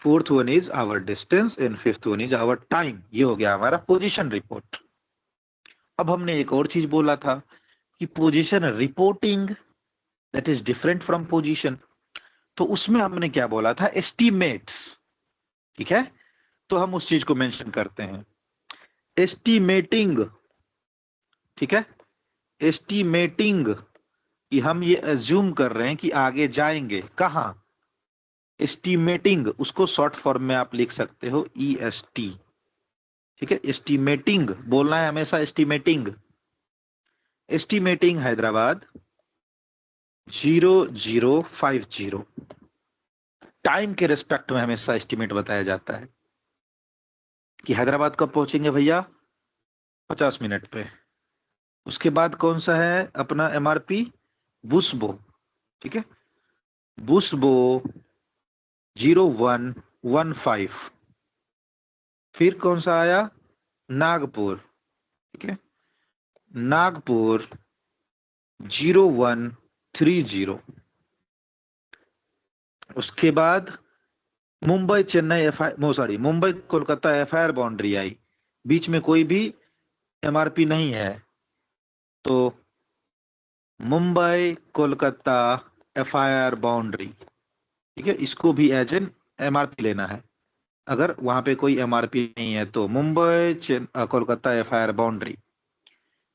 4th one is our distance and 5th one is our time. ये हो गया हमारा पोजीशन रिपोर्ट। अब हमने एक और चीज बोला था कि position reporting that is different from position, तो उसमें हमने क्या बोला था, एस्टीमेट्स, ठीक है, तो हम उस चीज को मेंशन करते हैं, एस्टीमेटिंग, ठीक है, एस्टीमेटिंग कि हम ये अज्यूम कर रहे हैं कि आगे जाएंगे कहां, एस्टीमेटिंग उसको शॉर्ट फॉर्म में आप लिख सकते हो EST, ठीक है, एस्टीमेटिंग बोलना है हमेशा, एस्टीमेटिंग। एस्टीमेटिंग हैदराबाद 0050, टाइम के रिस्पेक्ट में हमेशा एस्टीमेट बताया जाता है कि हैदराबाद कब पहुंचेंगे भैया, 50 मिनट पे। उसके बाद कौन सा है अपना MRP, बुस्बो, ठीक है, बुस्बो 0115। फिर कौन सा आया, नागपुर, ठीक है, नागपुर 0130। उसके बाद मुंबई चेन्नई मुंबई कोलकाता FIR बाउंड्री आई, बीच में कोई भी MRP नहीं है, तो मुंबई कोलकाता FIR बाउंड्री, ठीक है, इसको भी एज एन MRP लेना है। अगर वहां पे कोई MRP नहीं है तो Mumbai Kolkata FIR boundary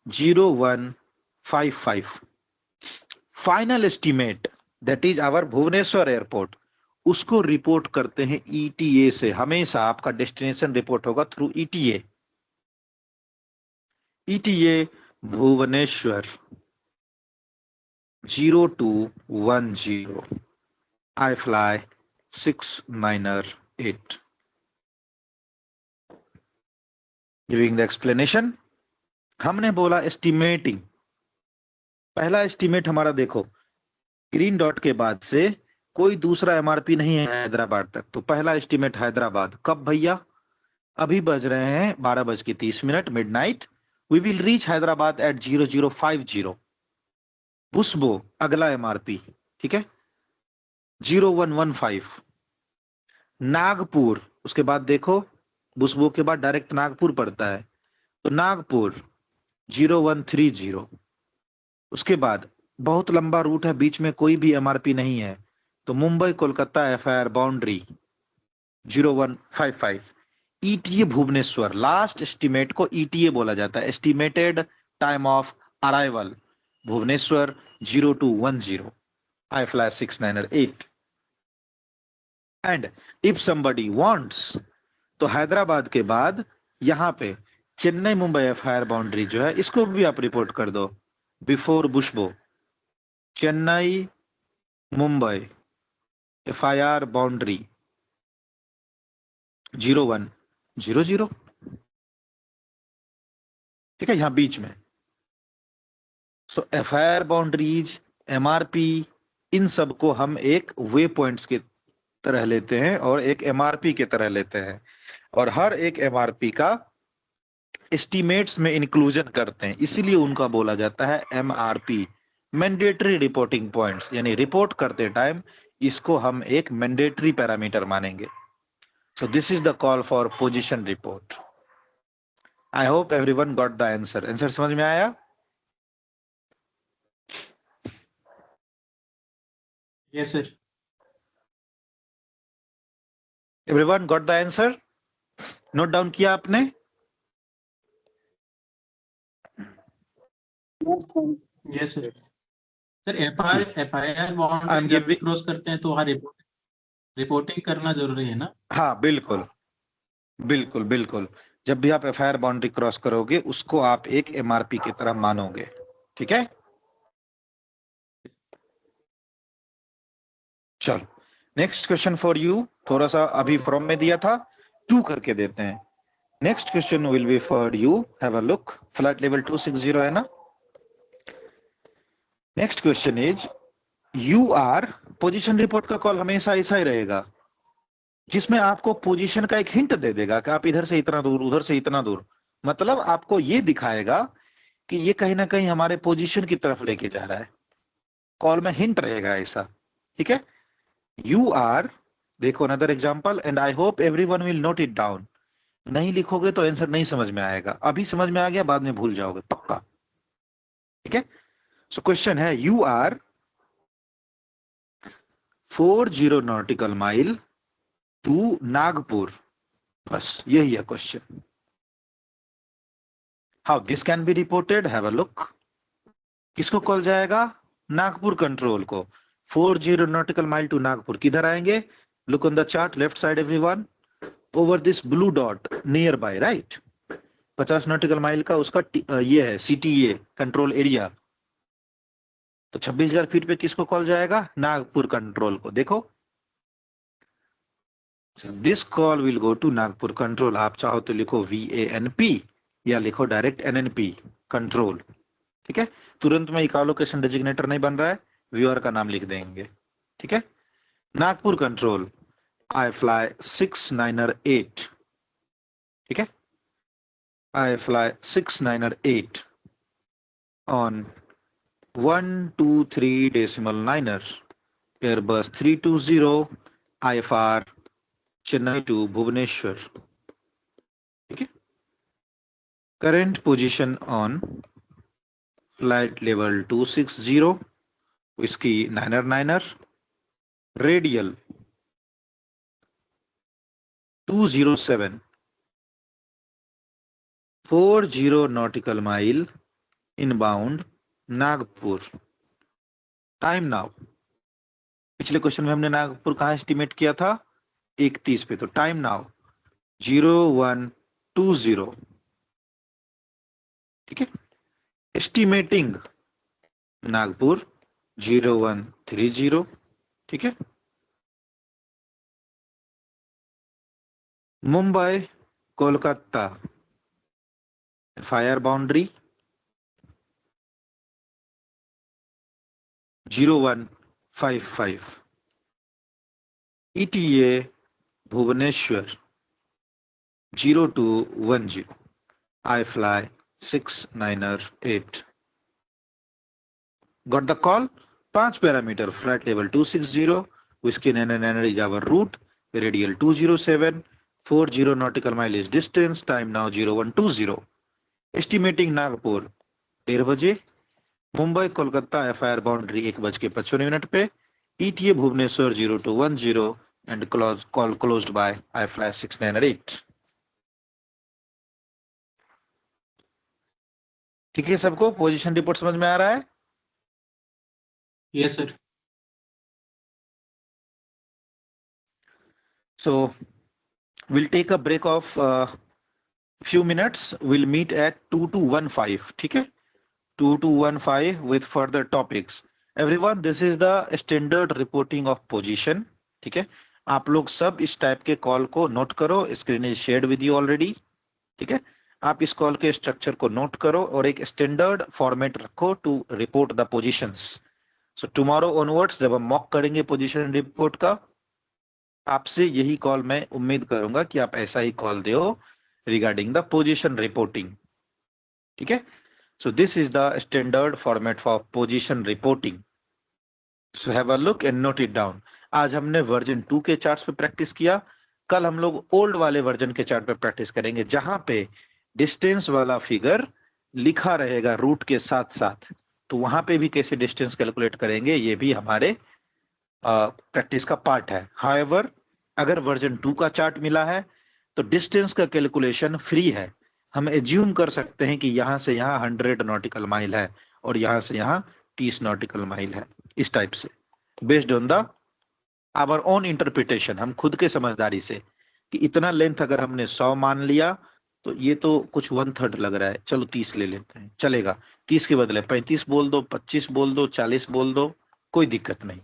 0155। Final estimate that is our Bhubaneswar airport, उसको रिपोर्ट करते हैं ETA से। हमेशा आपका डेस्टिनेशन रिपोर्ट होगा through ETA। ETA Bhubaneswar 0210, I fly 6908। Giving the explanation, हमने बोला एस्टिमेटिंग, पहला एस्टिमेट हमारा देखो, ग्रीन डॉट के बाद से कोई दूसरा MRP नहीं है हैदराबाद तक, तो पहला एस्टिमेट हैदराबाद कब भैया, अभी बज रहे हैं 12:30 midnight, we will reach Hyderabad at 0050। बुस्बो अगला MRP, ठीक है, 0115। नागपुर, उसके बाद देखो बुस्बो के बाद डायरेक्ट नागपुर पड़ता है, तो नागपुर 0130। उसके बाद बहुत लंबा रूट है, बीच में कोई भी एमआरपी नहीं है, तो Mumbai Kolkata FIR boundary 0155। ETA Bhubaneswar, last estimate को ईटीए बोला जाता है, estimated time of arrival Bhubaneswar 0210, I fly 698। And if somebody wants, तो हैदराबाद के बाद यहाँ पे चेन्नई मुंबई एफआईआर बाउंड्री जो है, इसको भी आप रिपोर्ट कर दो before Bushbo, Chennai Mumbai FIR boundary 0100। ठीक है, यहां बीच में। सो एफआईआर बाउंड्रीज, एमआरपी, इन सब को हम एक वे पॉइंट्स की तरह लेते हैं और एक एमआरपी की तरह लेते हैं, और हर एक एमआरपी का एस्टिमेट्स में इंक्लूजन करते हैं, इसीलिए उनका बोला जाता है एमआरपी, मैंडेटरी रिपोर्टिंग पॉइंट्स। यानी रिपोर्ट करते टाइम इसको हम एक मैंडेटरी पैरामीटर मानेंगे। So this is the call for position report. I hope everyone got the answer. Answer समझ में आया? Yes, sir. Everyone got the answer? Note down किया आपने? Yes, sir. Yes, sir. Sir FIR I'm boundary जब भी giving- cross करते हैं तो वहाँ रिपोर्टिंग करना जरूरी है ना? हाँ बिल्कुल बिल्कुल बिल्कुल। जब भी आप एफआईआर बाउंड्री क्रॉस करोगे उसको आप एक एमआरपी की तरह मानोगे। ठीक है, चलो नेक्स्ट क्वेश्चन फॉर यू। थोड़ा सा अभी फ्रॉम में दिया था, 2 करके देते हैं। Next question will be for you, have a look. Flight level 260 है ना। Next question is you are, position report का कॉल हमेशा ऐसा ही रहेगा जिसमें आपको पोजीशन का एक हिंट दे देगा कि आप इधर से इतना दूर, उधर से इतना दूर, मतलब आपको ये दिखाएगा कि ये कहीं ना कहीं हमारे पोजीशन की तरफ लेके जा रहा है। कॉल में हिंट रहेगा ऐसा। ठीक है, यू आर, देखो another example, and I hope everyone will note it down. नहीं लिखोगे तो आंसर नहीं समझ में आएगा, अभी समझ में आ गया, बाद में भूल जाओगे पक्का। ठीक है, सो क्वेश्चन है you are 40 nautical mile to Nagpur, बस यही है question. How this can be reported, have a look. किसको कॉल जाएगा? नागपुर कंट्रोल को। 40 नॉटिकल माइल टू नागपुर, किधर आएंगे? Look on the chart, left side everyone, over this blue dot near by, right. 50 nautical mile का उसका ये है सीटीए कंट्रोल एरिया। तो 26,000 फीट पे किसको कॉल जाएगा? नागपुर कंट्रोल को। देखो this call will go to Nagpur control. आप चाहो तो लिखो VANP या लिखो डायरेक्ट NNP कंट्रोल। ठीक है, तुरंत में इकोलोकेशन डेजिग्नेटर नहीं बन रहा है, व्यूअर का नाम लिख देंगे। ठीक है, नागपुर कंट्रोल, आई फ्लाई 698। ठीक है, I fly 698 on 123 decimal niner Airbus 320 IFR Chennai to Bhubaneswar. ठीक है, current position on flight level 260, इसकी niner, radial 207, 40 nautical mile inbound Nagpur. Time now, पिछले क्वेश्चन में हमने नागपुर कहाँ एस्टिमेट किया था? 31 पे। तो टाइम नाउ 0120। ठीक है, एस्टिमेटिंग नागपुर 0130। ठीक है, Mumbai Kolkata fire boundary 0155। ETA Bhubaneswar 0210, I fly 698। Got the call? 5 parameter, flight level 260, whiskey niner is our route, radial 207, 40 nautical mile is distance, time now 0120, estimating Nagpur 1:30 बजे, मुंबई कोलकाता एफआईआर बाउंड्री 1:55 पे, ETA Bhubaneswar 0210 and call closed by iFly 698। ठीक है सबको, position report समझ में आ रहा है? Yes sir. So we'll take a break of few minutes. We'll meet at 2215. ठीक है, 2215 with further topics. Everyone, this is the standard reporting of position. ठीक है, आप लोग सब इस टाइप के कॉल को नोट करो, screen is shared with you already. ठीक है, आप इस कॉल के स्ट्रक्चर को नोट करो और एक स्टैंडर्ड फॉर्मेट रखो to report the positions. So tomorrow onwards जब हम मॉक करेंगे पोजीशन रिपोर्ट का, आपसे यही कॉल मैं उम्मीद करूंगा कि आप ऐसा ही कॉल दो रिगार्डिंग द पोजीशन रिपोर्टिंग। ठीक है, सो this is the standard format for position reporting. So have a look and note it down. आज हमने वर्जन 2 के चार्ट्स पे प्रैक्टिस किया, कल हम लोग ओल्ड वाले वर्जन के चार्ट पे प्रैक्टिस करेंगे जहां पे डिस्टेंस वाला फिगर लिखा रहेगा रूट के साथ साथ। तो वहां पे भी कैसे डिस्टेंस कैलकुलेट करेंगे ये भी हमारे प्रैक्टिस का पार्ट है। हाउएवर, अगर वर्जन 2 का चार्ट मिला है तो डिस्टेंस का कैलकुलेशन फ्री है। हम एज्यूम कर सकते हैं कि यहाँ से यहाँ 100 नॉटिकल माइल है और यहाँ से यहाँ 30 नॉटिकल माइल है, इस टाइप से based on the our own interpretation. हम खुद के समझदारी से कि इतना लेंथ अगर हमने 100 मान लिया तो ये तो कुछ 1/3 लग रहा है, चलो 30 ले लेते हैं, चलेगा। 30 के बदले 35 बोल दो, 25 बोल दो, 40 बोल दो, कोई दिक्कत नहीं।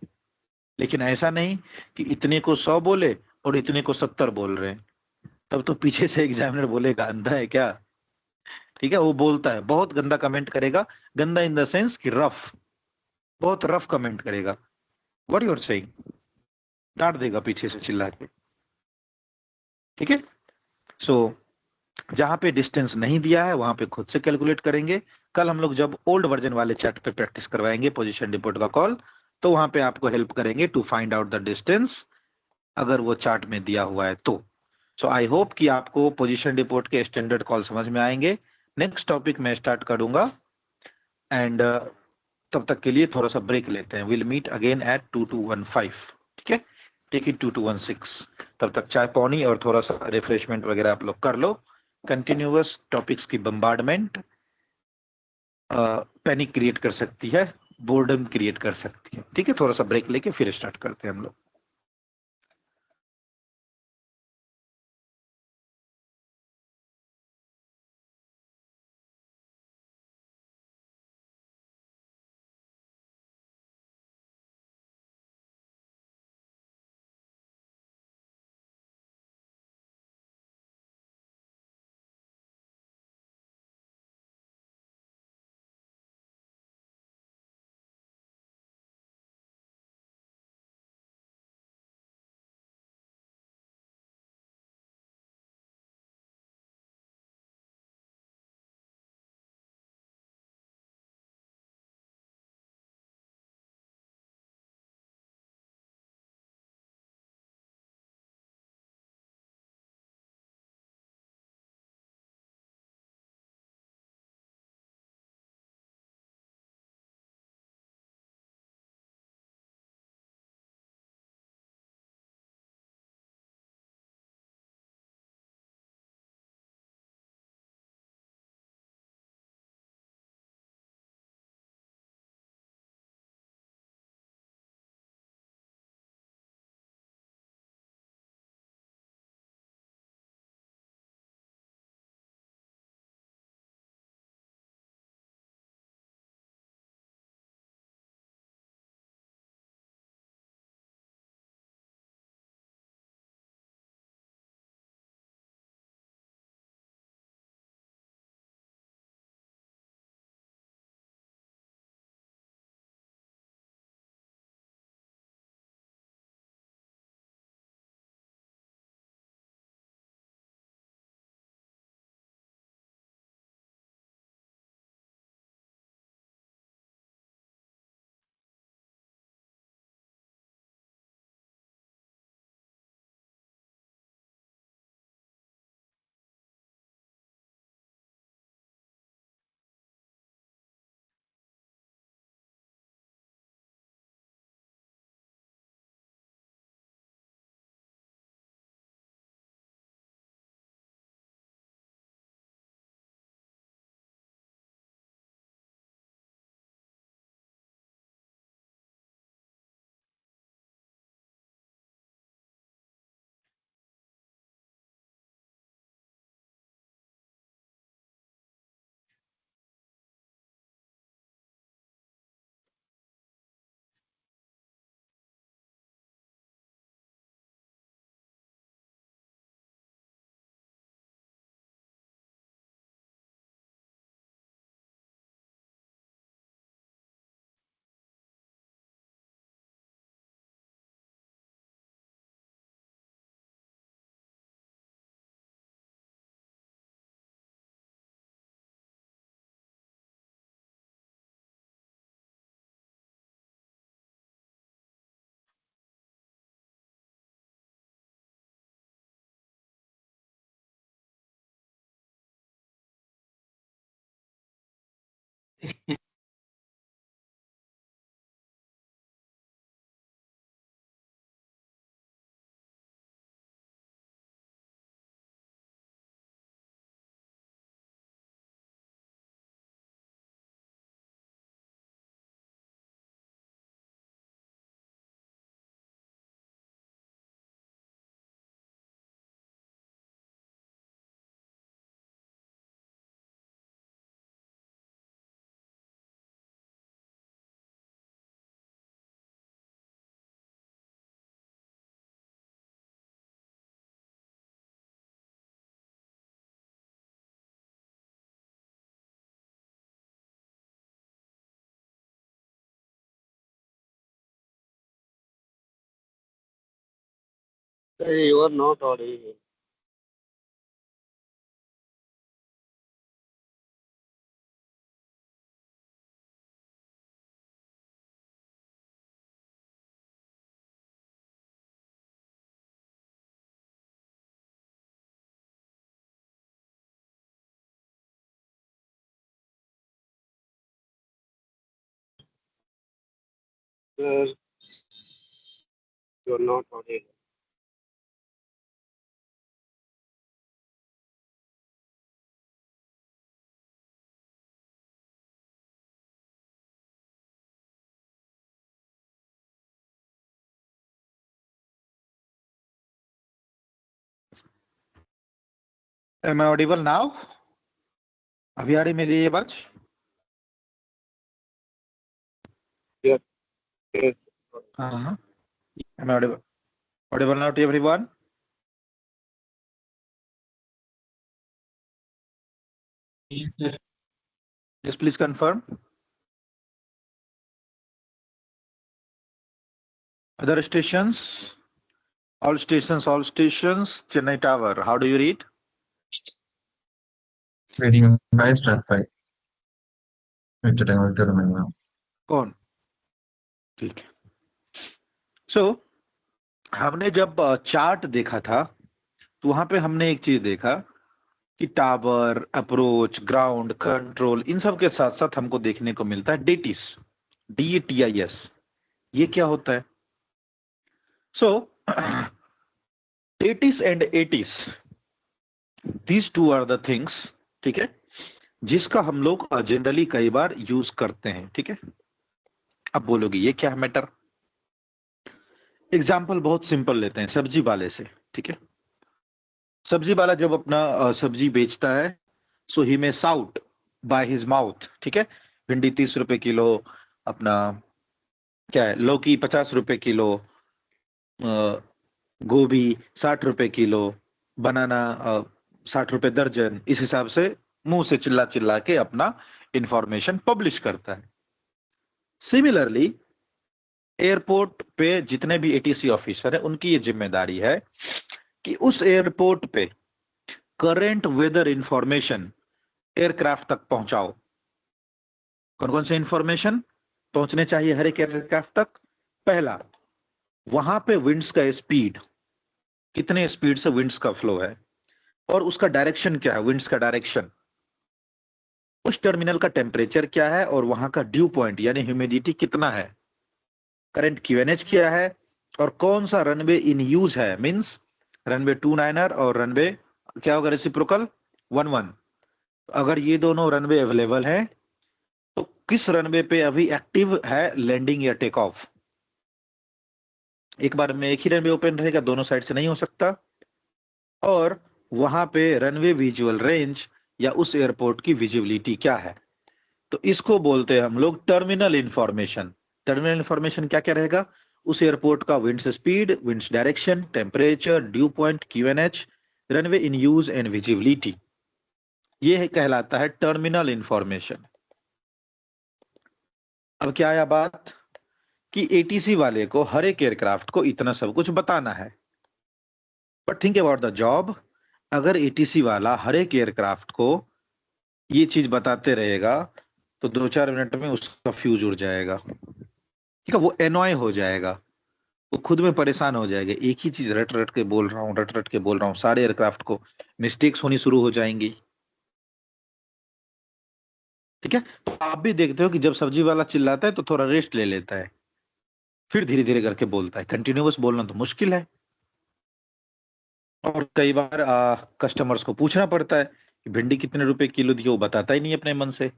लेकिन ऐसा नहीं कि इतने को 100 बोले और इतने को 70 बोल रहे हैं, तब तो पीछे से एग्जामिनर बोलेगा अंधा है क्या। ठीक है, वो बोलता है, बहुत गंदा कमेंट करेगा, गंदा इन द सेंस कि रफ, बहुत रफ कमेंट करेगा। व्हाट यू आर सेइंग, डांट देगा पीछे से चिल्ला के। ठीक है, सो जहां पे डिस्टेंस नहीं दिया है वहां पे खुद से कैलकुलेट करेंगे। कल हम लोग जब ओल्ड वर्जन वाले चार्ट पे प्रैक्टिस करवाएंगे पोजीशन रिपोर्ट का कॉल, तो वहां पे आपको हेल्प करेंगे to find out the distance अगर वो चार्ट में दिया हुआ है तो। सो आई होप कि आपको पोजीशन रिपोर्ट के स्टैंडर्ड कॉल समझ में आएंगे। नेक्स्ट टॉपिक मैं स्टार्ट करूंगा एंड तब तक के लिए थोड़ा सा ब्रेक लेते हैं। Will meet again at 2215। ठीक है, टेक इट 2216। तब तक चाय पानी और थोड़ा सा रिफ्रेशमेंट वगैरह आप लोग कर लो। कंटिन्यूअस टॉपिक्स की बम्बार्डमेंट पैनिक क्रिएट कर सकती है, बोर्डम क्रिएट कर सकती है। ठीक है, थोड़ा सा ब्रेक लेके फिर स्टार्ट करते हैं हम लोग। You are not audible. Sir, you are not audible. Am I audible now? अभी आ रही मेरी ये आवाज? Yes. हाँ. Am I audible? Audible now to everyone? Yes, sir. Yes, please confirm. Other stations? All stations, Chennai Tower. How do you read? Reading by Strat5. Which time will remember? कौन? ठीक है. So, हमने जब chart देखा था तो वहां पे हमने एक चीज देखा कि टावर, अप्रोच, ग्राउंड, कंट्रोल, इन सब के साथ साथ हमको देखने को मिलता है डेटिस, DATIS. ये क्या होता है? सो DATIS and ATIS, these two are the things, ठीक है, जिसका हम लोग जनरली कई बार यूज करते हैं. ठीक है, अब बोलोगे ये क्या है मैटर? एग्जाम्पल बहुत सिंपल लेते हैं सब्जी वाले से. ठीक है, सब्जी वाला जब अपना सब्जी बेचता है, सो ही मे साउट बाय हिज माउथ. ठीक है, भिंडी 30 रुपए किलो, अपना क्या है, लौकी 50 रुपए किलो, गोभी 60 रुपए किलो, बनाना 60 रुपए दर्जन, इस हिसाब से मुंह से चिल्ला चिल्ला के अपना इंफॉर्मेशन पब्लिश करता है. सिमिलरली एयरपोर्ट पे जितने भी ATC ऑफिसर है, उनकी ये जिम्मेदारी है कि उस एयरपोर्ट पे करंट वेदर इंफॉर्मेशन एयरक्राफ्ट तक पहुंचाओ. कौन कौन से इंफॉर्मेशन पहुंचने चाहिए हर एक एयरक्राफ्ट तक? पहला, वहां पे विंड्स का स्पीड, कितने स्पीड से विंड्स का फ्लो है, और उसका डायरेक्शन क्या है, विंड्स का डायरेक्शन, उस टर्मिनल का टेम्परेचर क्या है, और वहां का ड्यू पॉइंट यानी ह्यूमिडिटी कितना है, करंट QNH क्या है, और कौन सा रनवे इन यूज है, मींस रनवे 29er और रनवे क्या होगा, रेसिप्रोकल 11. अगर ये दोनों रनवे अवेलेबल हैं तो किस रनवे पे अभी एक्टिव है लैंडिंग या टेक ऑफ. एक बार में एक ही रनवे ओपन रहेगा, दोनों साइड से नहीं हो सकता. और वहां पे रनवे विजुअल रेंज या उस एयरपोर्ट की विजिबिलिटी क्या है, तो इसको बोलते हैं हम लोग टर्मिनल इंफॉर्मेशन. टर्मिनल इंफॉर्मेशन क्या क्या रहेगा? उस एयरपोर्ट का winds speed, winds direction, temperature, dew point, QNH, runway in use and visibility. ये कहलाता है टर्मिनल इंफॉर्मेशन. अब क्या आया बात कि ATC वाले को हर एक एयरक्राफ्ट को इतना सब कुछ बताना है. But think about the job. अगर ATC वाला हर एक एयरक्राफ्ट को ये चीज बताते रहेगा तो 2-4 मिनट में उसका फ्यूज उड़ जाएगा. ठीक है, वो एनॉय हो जाएगा, वो खुद में परेशान हो जाएगा. एक ही चीज रट रट के बोल रहा हूँ, सारे एयरक्राफ्ट को मिस्टेक्स होनी शुरू हो जाएंगी. ठीक है, तो आप भी देखते हो कि जब सब्जी वाला चिल्लाता है तो थोड़ा रेस्ट ले लेता है, फिर धीरे धीरे करके बोलता है. कंटिन्यूअस बोलना तो मुश्किल है, और कई बार कस्टमर्स को पूछना पड़ता है कि भिंडी कितने रुपए किलो दी, वो बताता ही नहीं अपने मन से.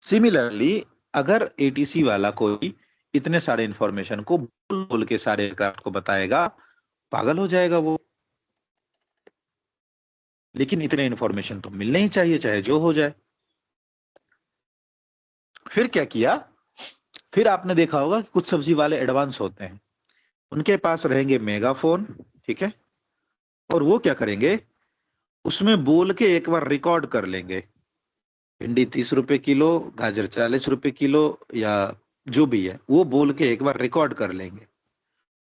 सिमिलरली अगर ATC वाला कोई इतने सारे इंफॉर्मेशन को बोल बोल के सारे एयरक्राफ्ट को बताएगा, पागल हो जाएगा वो. लेकिन इतने इंफॉर्मेशन तो मिलने ही चाहिए, चाहे जो हो जाए. फिर क्या किया, फिर आपने देखा होगा कि कुछ सब्जी वाले एडवांस होते हैं, उनके पास रहेंगे मेगाफोन. ठीक है, और वो क्या करेंगे, उसमें बोल के एक बार रिकॉर्ड कर लेंगे, भिंडी 30 रुपए किलो, गाजर 40 रुपए किलो, या जो भी है वो बोल के एक बार रिकॉर्ड कर लेंगे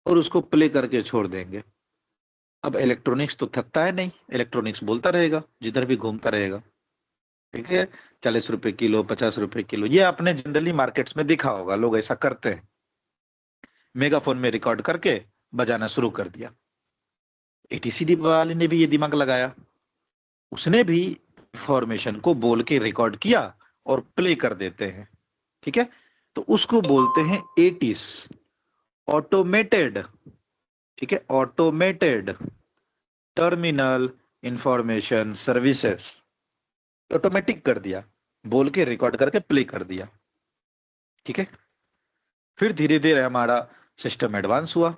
और उसको प्ले करके छोड़ देंगे. अब इलेक्ट्रॉनिक्स तो थकता है नहीं, इलेक्ट्रॉनिक्स बोलता रहेगा, जिधर भी घूमता रहेगा, ठीक है। 40 रुपए किलो, 50 रुपए किलो, ये आपने जनरली मार्केट्स में देखा होगा, लोग ऐसा करते हैं। मेगाफोन में रिकॉर्ड करके बजाना शुरू कर दिया। एटीसीडी वाले ने भी ये दिमाग लगाया, उसने भी इंफॉर्मेशन को बोल के रिकॉर्ड किया और प्ले कर देते हैं, ठीक है। तो उसको बोलते हैं एटीस, ऑटोमेटेड, ठीक है, automated terminal information services. Automatic कर दिया, बोल के रिकॉर्ड करके प्ले कर दिया, ठीक है। फिर धीरे धीरे हमारा सिस्टम एडवांस हुआ।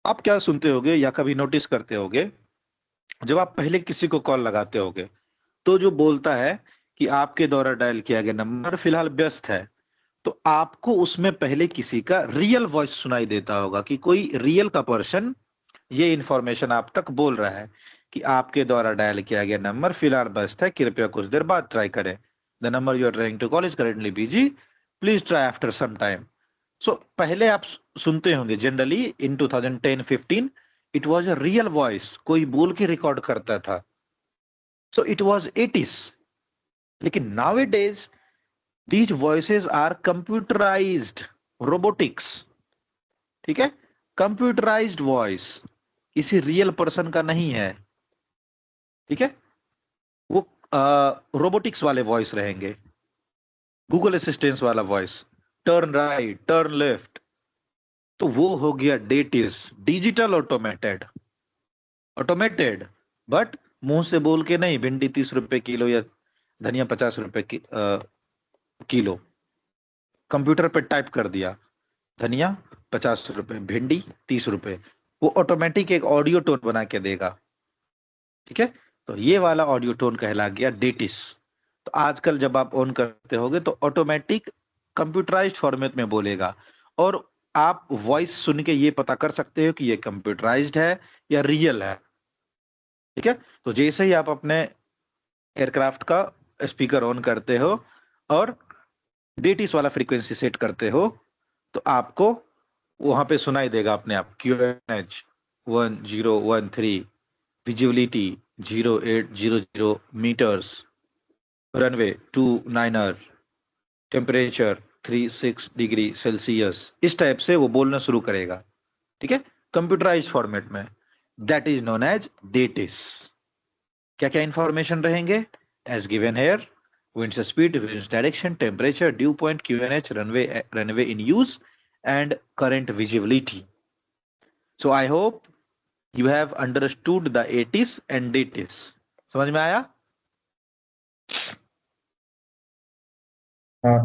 आप क्या सुनते होगे या कभी नोटिस करते होगे, जब आप पहले किसी को कॉल लगाते होगे तो जो बोलता है कि आपके द्वारा डायल किया गया नंबर फिलहाल व्यस्त है, तो आपको उसमें पहले किसी का रियल वॉइस सुनाई देता होगा कि कोई रियल का पर्सन ये इंफॉर्मेशन आप तक बोल रहा है कि आपके द्वारा डायल किया गया नंबर फिलहाल व्यस्त है, कृपया कुछ देर बाद ट्राई करें। The number you are trying to call is currently busy, please try after some time. So पहले आप सुनते होंगे generally in 2010-15 it was a real voice, कोई बोल के रिकॉर्ड करता था। So it was 80s। लेकिन nowadays these voices are computerized, robotics, ठीक है। कंप्यूटराइज्ड वॉइस किसी रियल पर्सन का नहीं है, ठीक है। वो रोबोटिक्स वाले वॉइस रहेंगे, गूगल असिस्टेंस वाला voice, turn right, turn left. तो वो हो गया डेटिस, डिजिटल ऑटोमेटेड, ऑटोमेटेड बट मुंह से बोल के नहीं, भिंडी 30 रुपए किलो या धनिया 50 रुपए किलो, कंप्यूटर पे टाइप कर दिया, धनिया 50 रुपए, भिंडी 30 रुपए, वो ऑटोमेटिक एक ऑडियो टोन बना के देगा, ठीक है। तो ये वाला ऑडियो टोन कहला गया डेटिस। तो आजकल जब आप ऑन करते होगे तो ऑटोमेटिक कंप्यूटराइज्ड फॉर्मेट में बोलेगा, और आप वॉइस सुन के ये पता कर सकते हो कि ये कंप्यूटराइज्ड है या रियल है, ठीक है। तो जैसे ही आप अपने एयरक्राफ्ट का स्पीकर ऑन करते हो और डेटिस वाला फ्रीक्वेंसी सेट करते हो, तो आपको वहां पे सुनाई देगा अपने आप QNH 1013, visibility 0800 metres, runway 29er, temperature 36 degree Celsius. इस टाइप से वो बोलना शुरू करेगा, ठीक है, कंप्यूटराइज्ड फॉर्मेट में। That is known as DATIS. क्या क्या इंफॉर्मेशन रहेंगे as given here, winds speed, winds direction, temperature, dew point, QNH, runway in use, and current visibility. So I hope you have understood the ATIS and DATIS. समझ में आया? हाँ।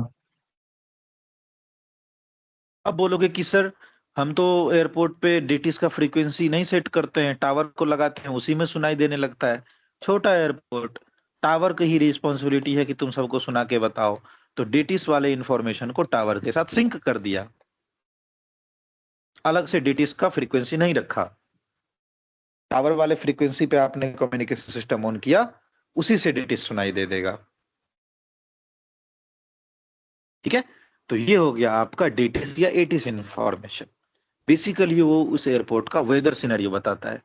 अब बोलोगे कि सर हम तो एयरपोर्ट पे डेटिस का फ्रीक्वेंसी नहीं सेट करते हैं, टावर को लगाते हैं, उसी में सुनाई देने लगता है। छोटा एयरपोर्ट, टावर की ही रिस्पॉन्सिबिलिटी है कि तुम सबको सुना के बताओ। तो डेटिस वाले इंफॉर्मेशन को टावर के साथ सिंक कर दिया, अलग से डेटिस का फ्रीक्वेंसी नहीं रखा। टावर वाले फ्रीक्वेंसी पे आपने कम्युनिकेशन सिस्टम ऑन किया, उसी से डेटिस सुनाई दे देगा, ठीक है। तो ये हो गया आपका डेटिस या एटिस इंफॉर्मेशन। बेसिकली वो उस एयरपोर्ट का वेदर सिनेरियो बताता है।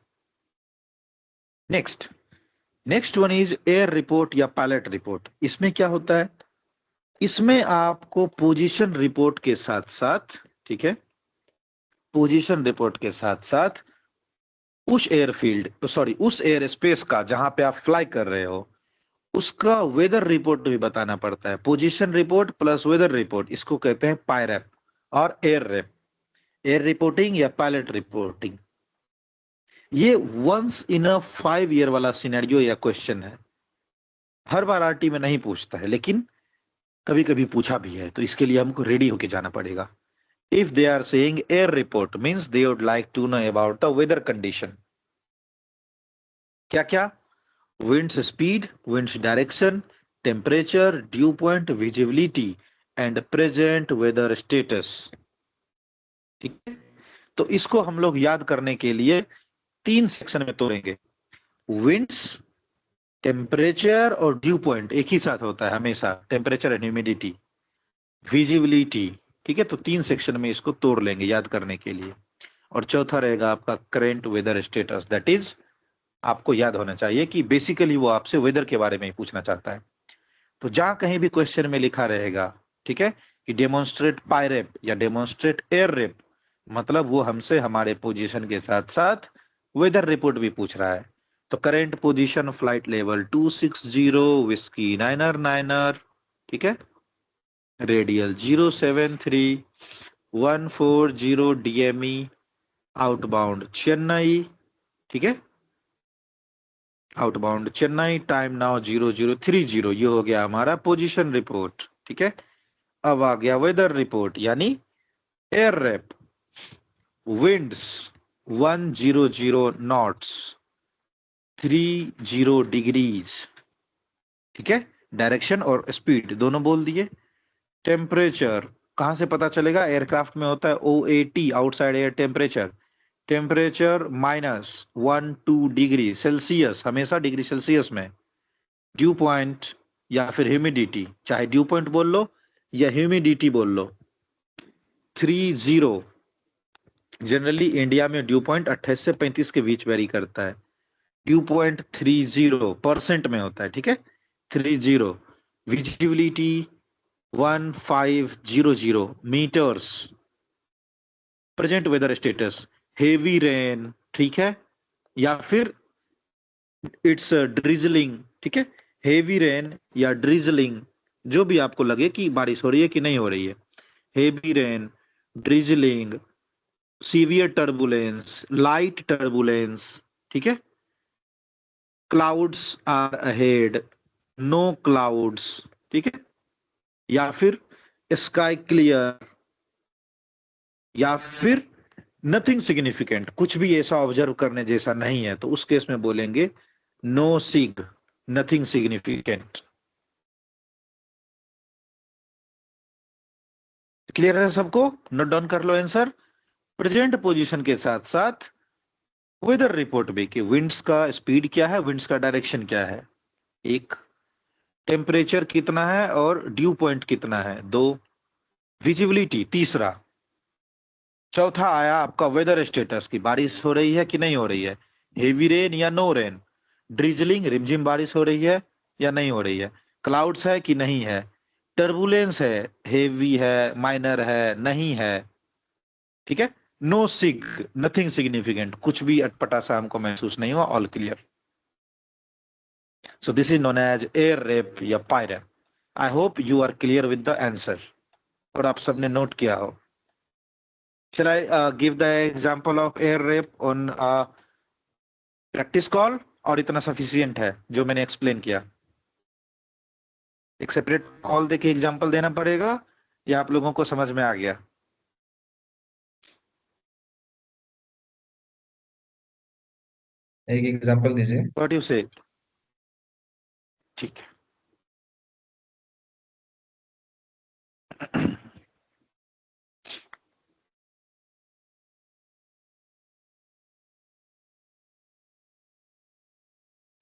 Next one is air report या पायलट रिपोर्ट। इसमें क्या होता है, इसमें आपको पोजीशन रिपोर्ट के साथ साथ, ठीक है, पोजीशन रिपोर्ट के साथ साथ उस एयर स्पेस का जहां पे आप फ्लाई कर रहे हो उसका वेदर रिपोर्ट भी बताना पड़ता है। Position report plus weather report, इसको कहते हैं पायरैप और एयर रैप, एयर रिपोर्टिंग या पायलट रिपोर्टिंग। ये वंस इन अ 5 ईयर वाला सिनेरियो या क्वेश्चन है। हर बार आरटी में नहीं पूछता है, लेकिन कभी कभी पूछा भी है, तो इसके लिए हमको रेडी होके जाना पड़ेगा। If they are saying air report means they would like to know about the weather condition. क्या क्या? Winds speed, winds direction, temperature, dew point, visibility and present weather status, ठीक है। तो इसको हम लोग याद करने के लिए 3 सेक्शन में तोड़ेंगे। विंड्स, टेम्परेचर और ड्यू पॉइंट एक ही साथ होता है हमेशा, टेम्परेचर एंड ह्यूमिडिटी, विजिबिलिटी, ठीक है। तो 3 सेक्शन में इसको तोड़ लेंगे याद करने के लिए। और चौथा रहेगा आपका current weather status. That is आपको याद होना चाहिए कि बेसिकली वो आपसे वेदर के बारे में ही पूछना चाहता है। तो जहां कहीं भी क्वेश्चन में लिखा रहेगा, ठीक है, कि डेमोन्स्ट्रेट पायरेप या डेमोन्स्ट्रेट एयर रेप, मतलब वो हमसे हमारे पोजीशन के साथ साथ वेदर रिपोर्ट भी पूछ रहा है। तो current position flight level 260 whiskey niner niner, ठीक है, रेडियल 073 140 DME आउटबाउंड चेन्नई, ठीक है, आउटबाउंड चेन्नई, टाइम नाउ 0030। ये हो गया हमारा पोजीशन रिपोर्ट, ठीक है। अब आ गया वेदर रिपोर्ट यानी air rep. Winds 100 knots 30 degrees, ठीक है, डायरेक्शन और स्पीड दोनों बोल दिए। टेम्परेचर कहां से पता चलेगा? एयरक्राफ्ट में होता है OAT, outside air temperature. Temperature -1-2 degree Celsius, हमेशा डिग्री सेल्सियस में। ड्यू पॉइंट या फिर ह्यूमिडिटी, चाहे ड्यू पॉइंट बोल लो या ह्यूमिडिटी बोल लो, 30। जनरली इंडिया में ड्यू पॉइंट 28 से 35 के बीच वेरी करता है। ड्यू पॉइंट 30% में होता है, ठीक है, 30। Visibility 1500 metres. Present weather status heavy rain, ठीक है, या फिर इट्स ड्रिजलिंग, ठीक है, हेवी रेन या ड्रिजलिंग, जो भी आपको लगे कि बारिश हो रही है कि नहीं हो रही है। Heavy rain, drizzling, severe turbulence, light turbulence, ठीक है, clouds are ahead, no clouds, ठीक है, या फिर स्काई क्लियर, या फिर नथिंग सिग्निफिकेंट, कुछ भी ऐसा ऑब्जर्व करने जैसा नहीं है, तो उस केस में बोलेंगे नो सिग, नथिंग सिग्निफिकेंट। क्लियर है सबको? नोट डाउन कर लो आंसर। प्रेजेंट पोजीशन के साथ साथ वेदर रिपोर्ट भी कि विंड्स का स्पीड क्या है, विंड्स का डायरेक्शन क्या है, एक, टेम्परेचर कितना है और ड्यू पॉइंट कितना है, 2, विजिबिलिटी, तीसरा, चौथा आया आपका वेदर स्टेटस की बारिश हो रही है कि नहीं हो रही है, हेवी रेन या नो रेन, ड्रिजलिंग रिमझिम बारिश हो रही है या नहीं हो रही है, क्लाउड्स है कि नहीं है, टर्बुलेंस है, हेवी है, माइनर है, नहीं है, ठीक है, नो सिग, नथिंग सिग्निफिकेंट, कुछ भी अटपटा सा हमको महसूस नहीं हुआ, all clear. So this is known as air rep या PIREP. I hope you are clear with the answer और आप सबने नोट किया हो। Shall I give the example of air rape on practice call, और इतना सफिशियंट है जो मैंने एक्सप्लेन किया? एक सेपरेट कॉल देके एग्जांपल देना पड़ेगा या आप लोगों को समझ में आ गया? एक एग्जांपल दीजिए। व्हाट यू से? ठीक है।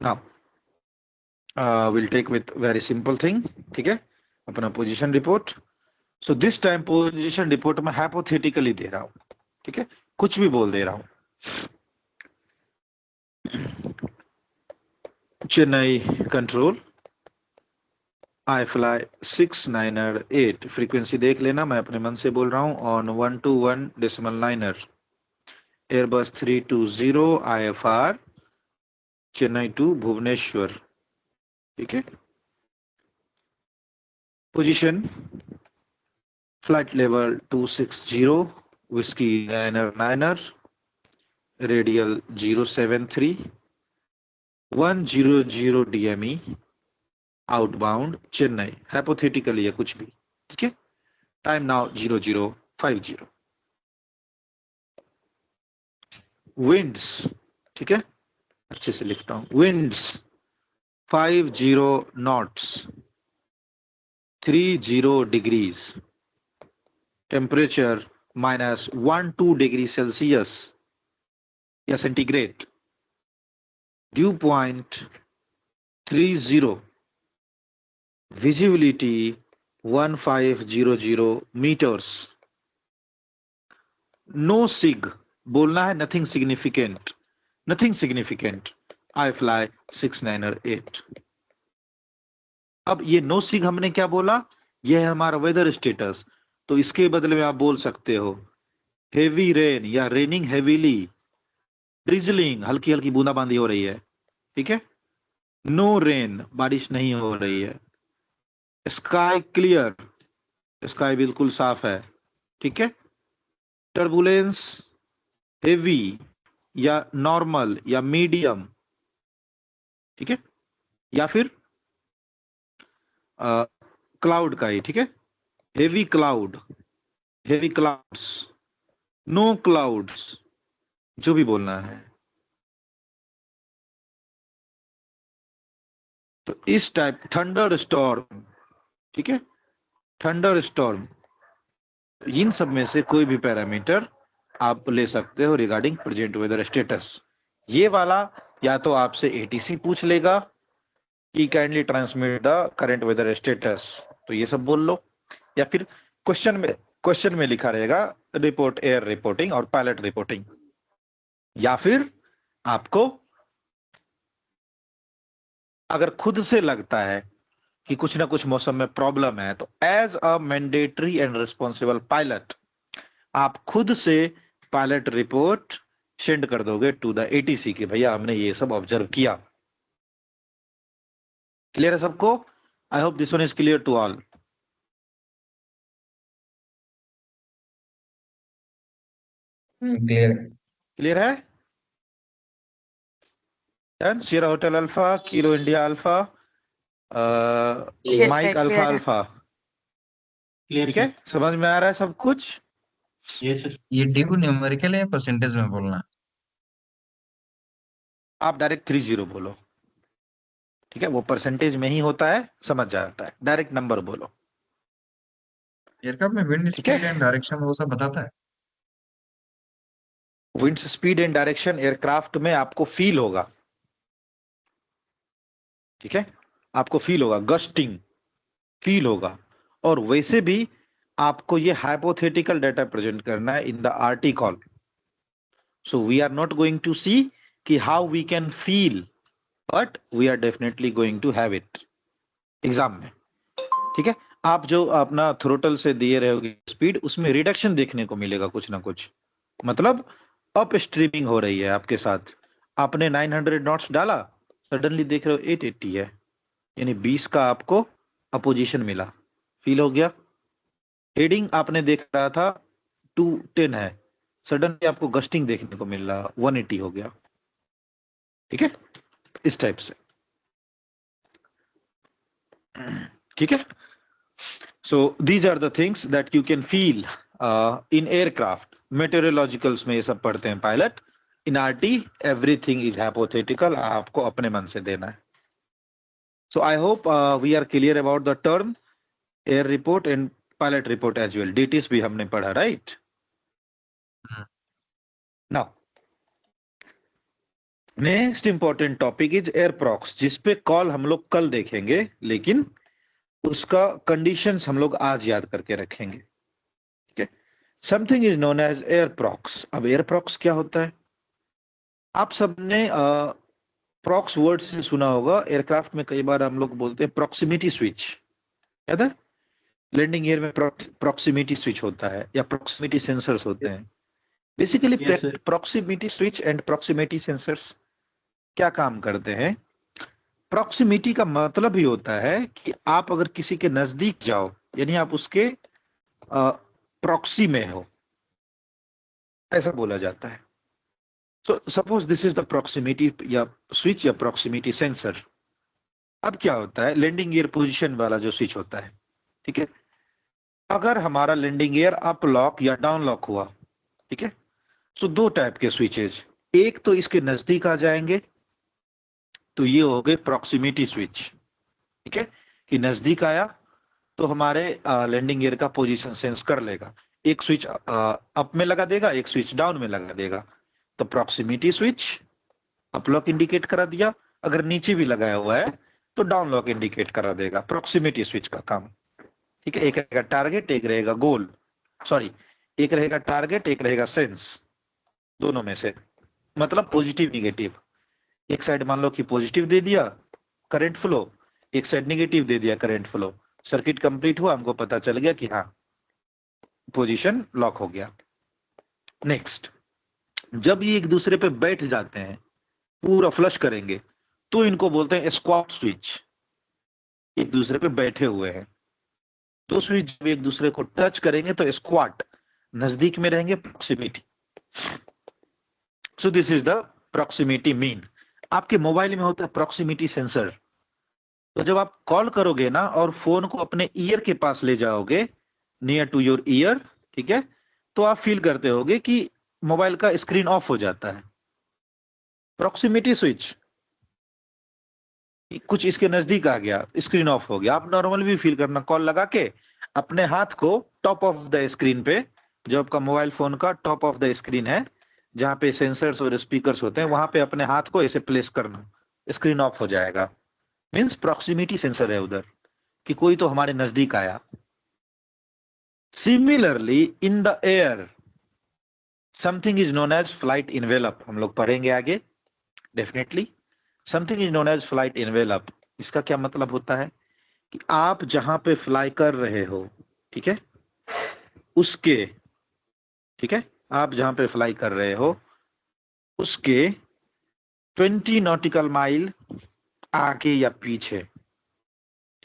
Now we'll take with very simple thing, ठीक है, अपना position report. So this time position report में हाइपोथेटिकली दे रहा हूं, ठीक है, कुछ भी बोल दे रहा हूं। Chennai control, I fly 6908, frequency देख लेना, मैं अपने मन से बोल रहा हूं, on 121.9, Airbus 320 IFR Chennai to Bhubaneswar, ठीक है, position flight level 260 whiskey niner niner, radial 073 100 DME outbound Chennai, hypothetically है कुछ भी, ठीक है, टाइम नाउ 0050। विंड्स, ठीक है, अच्छे से लिखता हूं, winds 50 knots 30 degrees, temperature -1-2 degree Celsius या centigrade, dew point 30, visibility 1500 meters, no sig, बोलना है nothing significant, nothing significant, I fly 6, 9 और 8। अब ये नो सिग हमने क्या बोला, ये है हमारा वेदर स्टेटस, तो इसके बदले में आप बोल सकते हो हेवी रेन या रेनिंग हेवीली, ड्रिजलिंग हल्की हल्की बूंदाबांदी हो रही है, ठीक है। नो रेन बारिश नहीं हो रही है। स्काई क्लियर, स्काई बिल्कुल साफ है, ठीक है। टर्बुलेंस हेवी या नॉर्मल या मीडियम, ठीक है, या फिर क्लाउड का ही, ठीक है। Heavy cloud, heavy clouds, no clouds, जो भी बोलना है। तो इस टाइप थंडर स्टॉर्म, ठीक है, थंडर स्टॉर्म, इन सब में से कोई भी पैरामीटर आप ले सकते हो रिगार्डिंग प्रेजेंट वेदर स्टेटस। ये वाला या तो आपसे एटीसी पूछ लेगा कि kindly transmit the current weather status, तो ये सब बोल लो, या फिर क्वेश्चन में लिखा रहेगा रिपोर्ट एयर रिपोर्टिंग और पायलट रिपोर्टिंग, या फिर आपको अगर खुद से लगता है कि कुछ ना कुछ मौसम में प्रॉब्लम है, तो as a mandatory and responsible pilot आप खुद से पायलट रिपोर्ट सेंड कर दोगे टू द एटीसी कि भैया हमने ये सब ऑब्जर्व किया। क्लियर है सबको? I hope this one is clear to all. Clear. Clear है? Done. Sierra Hotel Alpha, Kilo India Alpha, Yes, Mike sir, Alpha clear है। अल्फा, क्लियर ठीक है, समझ में आ रहा है सब कुछ? ये सर। ये डी को न्यूमेरिकल है परसेंटेज में बोलना? आप डायरेक्ट 30 बोलो, ठीक है, वो परसेंटेज में ही होता है, समझ जाता है, डायरेक्ट नंबर बोलो, एयरक्राफ्ट में विंड ठीक है। स्पीड एंड डायरेक्शन वो सब बताता है? Wind speed and direction aircraft में आपको फील होगा, ठीक है, आपको फील होगा, गस्टिंग फील होगा। और वैसे भी आपको ये हाइपोथेटिकल डाटा प्रेजेंट करना है in the RT call, so we are not going to see कि how we can feel, but we are definitely going to have it exam में, ठीक है। आप जो अपना थ्रोटल से दिए रहोगे स्पीड, उसमें रिडक्शन देखने को मिलेगा कुछ ना कुछ, मतलब अप स्ट्रीमिंग हो रही है आपके साथ। आपने 900 नॉट्स डाला, सडनली देख रहे हो 880 है, यानी 20 का आपको अपोजिशन मिला, फील हो गया। हेडिंग आपने देख रहा था 210 है, सडनली आपको गस्टिंग देखने को मिल रहा 180 हो गया, ठीक है, इस टाइप से, ठीक है। So these are the things that you can feel in aircraft. Meteorologicals में ये सब पढ़ते हैं pilot. In RT everything is hypothetical, आपको अपने मन से देना है। So I hope we are clear about the term air report and pilot report as well. DTS भी हमने पढ़ा, right? Now next important topic is airprox, जिसपे कॉल हम लोग कल देखेंगे, लेकिन उसका कंडीशंस हम लोग आज याद करके रखेंगे, ठीक है। Something is known as airprox. अब एयर प्रॉक्स क्या होता है? आप सबने प्रॉक्स वर्ड से सुना होगा, एयरक्राफ्ट में कई बार हम लोग बोलते हैं प्रॉक्सिमिटी स्विच, याद है? लैंडिंग एयर में प्रॉक्सिमिटी स्विच होता है या प्रॉक्सिमिटी सेंसर्स होते हैं। Basically Yes, sir. Proximity switch and proximity sensors क्या काम करते हैं? प्रॉक्सिमिटी का मतलब ही होता है कि आप अगर किसी के नजदीक जाओ, यानी आप उसके प्रॉक्सी में हो, ऐसा बोला जाता है। So suppose this is the proximity या स्विच या proximity sensor। अब क्या होता है, लैंडिंग गियर पोजीशन वाला जो स्विच होता है, ठीक है, अगर हमारा लैंडिंग गियर अप लॉक या डाउन लॉक हुआ, ठीक है, तो दो टाइप के स्विचेज, एक तो इसके नजदीक आ जाएंगे, तो ये हो गए प्रॉक्सिमिटी स्विच, ठीक है, कि नजदीक आया तो हमारे लैंडिंग गियर का पोजीशन सेंस कर लेगा। एक स्विच अप में लगा देगा, एक स्विच डाउन में लगा देगा, तो proximity switch up lock indicate करा दिया, अगर नीचे भी लगाया हुआ है तो डाउन लॉक इंडिकेट करा देगा, प्रॉक्सिमिटी स्विच का काम, ठीक है। एक रहेगा टारगेट, एक रहेगा गोल, सॉरी, एक रहेगा टारगेट, एक रहेगा सेंस, दोनों में से, मतलब पॉजिटिव निगेटिव। एक साइड मान लो कि पॉजिटिव दे दिया करंट फ्लो, एक साइड नेगेटिव दे दिया करंट फ्लो, सर्किट कंप्लीट हुआ, हमको पता चल गया कि हाँ पोजीशन लॉक हो गया। नेक्स्ट, जब ये एक दूसरे पे बैठ जाते हैं, पूरा फ्लश करेंगे, तो इनको बोलते हैं स्क्वाट स्विच। एक दूसरे पे बैठे हुए हैं, तो स्विच जब एक दूसरे को टच करेंगे तो स्क्वाट, नजदीक में रहेंगे, proximity. So this is the proximity mean. आपके मोबाइल में होता है प्रॉक्सिमिटी सेंसर। तो जब आप कॉल करोगे ना और फोन को अपने ईयर के पास ले जाओगे, नियर टू योर ईयर, ठीक है, तो आप फील करते होगे कि मोबाइल का स्क्रीन ऑफ हो जाता है। प्रॉक्सिमिटी स्विच, कुछ इसके नजदीक आ गया, स्क्रीन ऑफ हो गया। आप नॉर्मल भी फील करना, कॉल लगा के अपने हाथ को टॉप ऑफ द स्क्रीन पे, जो आपका मोबाइल फोन का टॉप ऑफ द स्क्रीन है, जहां पे सेंसर्स और स्पीकर्स होते हैं, वहां पे अपने हाथ को ऐसे प्लेस करना, स्क्रीन ऑफ हो जाएगा। मीन्स प्रॉक्सिमिटी सेंसर है उधर, कि कोई तो हमारे नजदीक आया। Similarly in the air something is known as flight envelope. हम लोग पढ़ेंगे आगे definitely. Something is known as flight envelope. इसका क्या मतलब होता है कि आप जहां पे फ्लाई कर रहे हो, ठीक है, उसके, ठीक है, आप जहां पे फ्लाई कर रहे हो उसके 20 नॉटिकल माइल आगे या पीछे,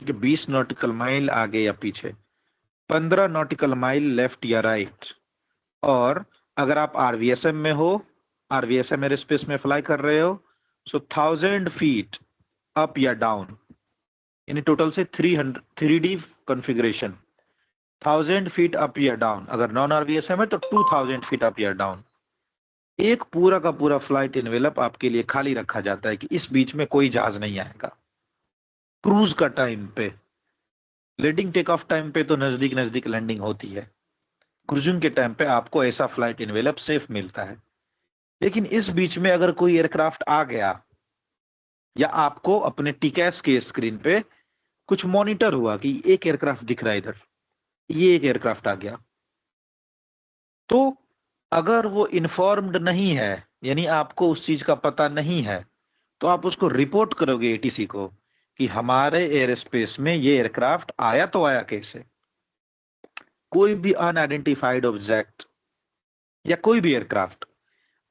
ठीक है, 20 नॉटिकल माइल आगे या पीछे, 15 नॉटिकल माइल लेफ्ट या राइट। और अगर आप आरवीएसएम में हो, आरवीएसएम एयरस्पेस में फ्लाई कर रहे हो, सो 1000 फीट अप या डाउन, यानी टोटल से 3D कॉन्फ़िगरेशन, 1000 फीट अप या डाउन। अगर नॉन आरवीएसएम है तो 2000 फीट अप या डाउन। एक पूरा का पूरा फ्लाइट इनवेलप आपके लिए खाली रखा जाता है कि इस बीच में कोई जहाज नहीं आएगा। क्रूज का टाइम पे, लैंडिंग टेक ऑफ टाइम पे तो नजदीक नजदीक लैंडिंग होती है, क्रूजिंग के टाइम पे आपको ऐसा फ्लाइट इनवेलप सेफ मिलता है। लेकिन इस बीच में अगर कोई एयरक्राफ्ट आ गया, या आपको अपने टीकैस के स्क्रीन पे कुछ मॉनिटर हुआ कि एक एयरक्राफ्ट दिख रहा है इधर, ये एक एयरक्राफ्ट आ गया, तो अगर वो इन्फॉर्म्ड नहीं है, यानी आपको उस चीज का पता नहीं है, तो आप उसको रिपोर्ट करोगे एटीसी को कि हमारे एयर स्पेस में ये एयरक्राफ्ट आया, तो आया कैसे। कोई भी अनआइडेंटिफाइड ऑब्जेक्ट या कोई भी एयरक्राफ्ट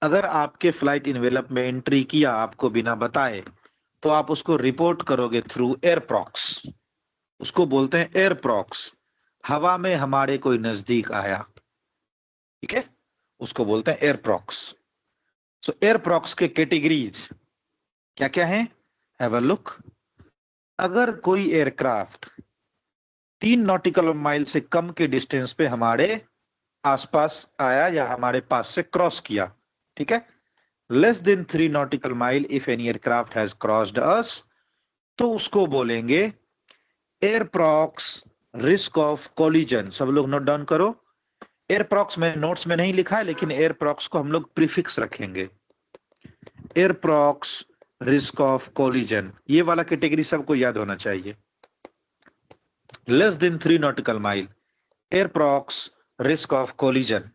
अगर आपके फ्लाइट इनवेलप में एंट्री किया आपको बिना बताए, तो आप उसको रिपोर्ट करोगे थ्रू एयरप्रॉक्स। उसको बोलते हैं एयरप्रॉक्स। हवा में हमारे कोई नजदीक आया, ठीक है, उसको बोलते हैं एयरप्रॉक्स। सो एयरप्रॉक्स के कैटेगरीज क्या क्या हैं, हैव अ लुक। अगर कोई एयरक्राफ्ट 3 नॉटिकल माइल से कम के डिस्टेंस पे हमारे आसपास आया या हमारे पास से क्रॉस किया, ठीक है, less than 3 nautical mile if any aircraft has crossed us, तो उसको बोलेंगे एयरप्रॉक्स रिस्क ऑफ कोलिजन। सब लोग नोट डाउन करो। एयरप्रॉक्स में नोट्स में नहीं लिखा है, लेकिन एयरप्रॉक्स को हम लोग प्रीफिक्स रखेंगे, एयरप्रॉक्स रिस्क ऑफ कोलिजन। ये वाला कैटेगरी सबको याद होना चाहिए। Less than 3 nautical mile, airprox risk of collision.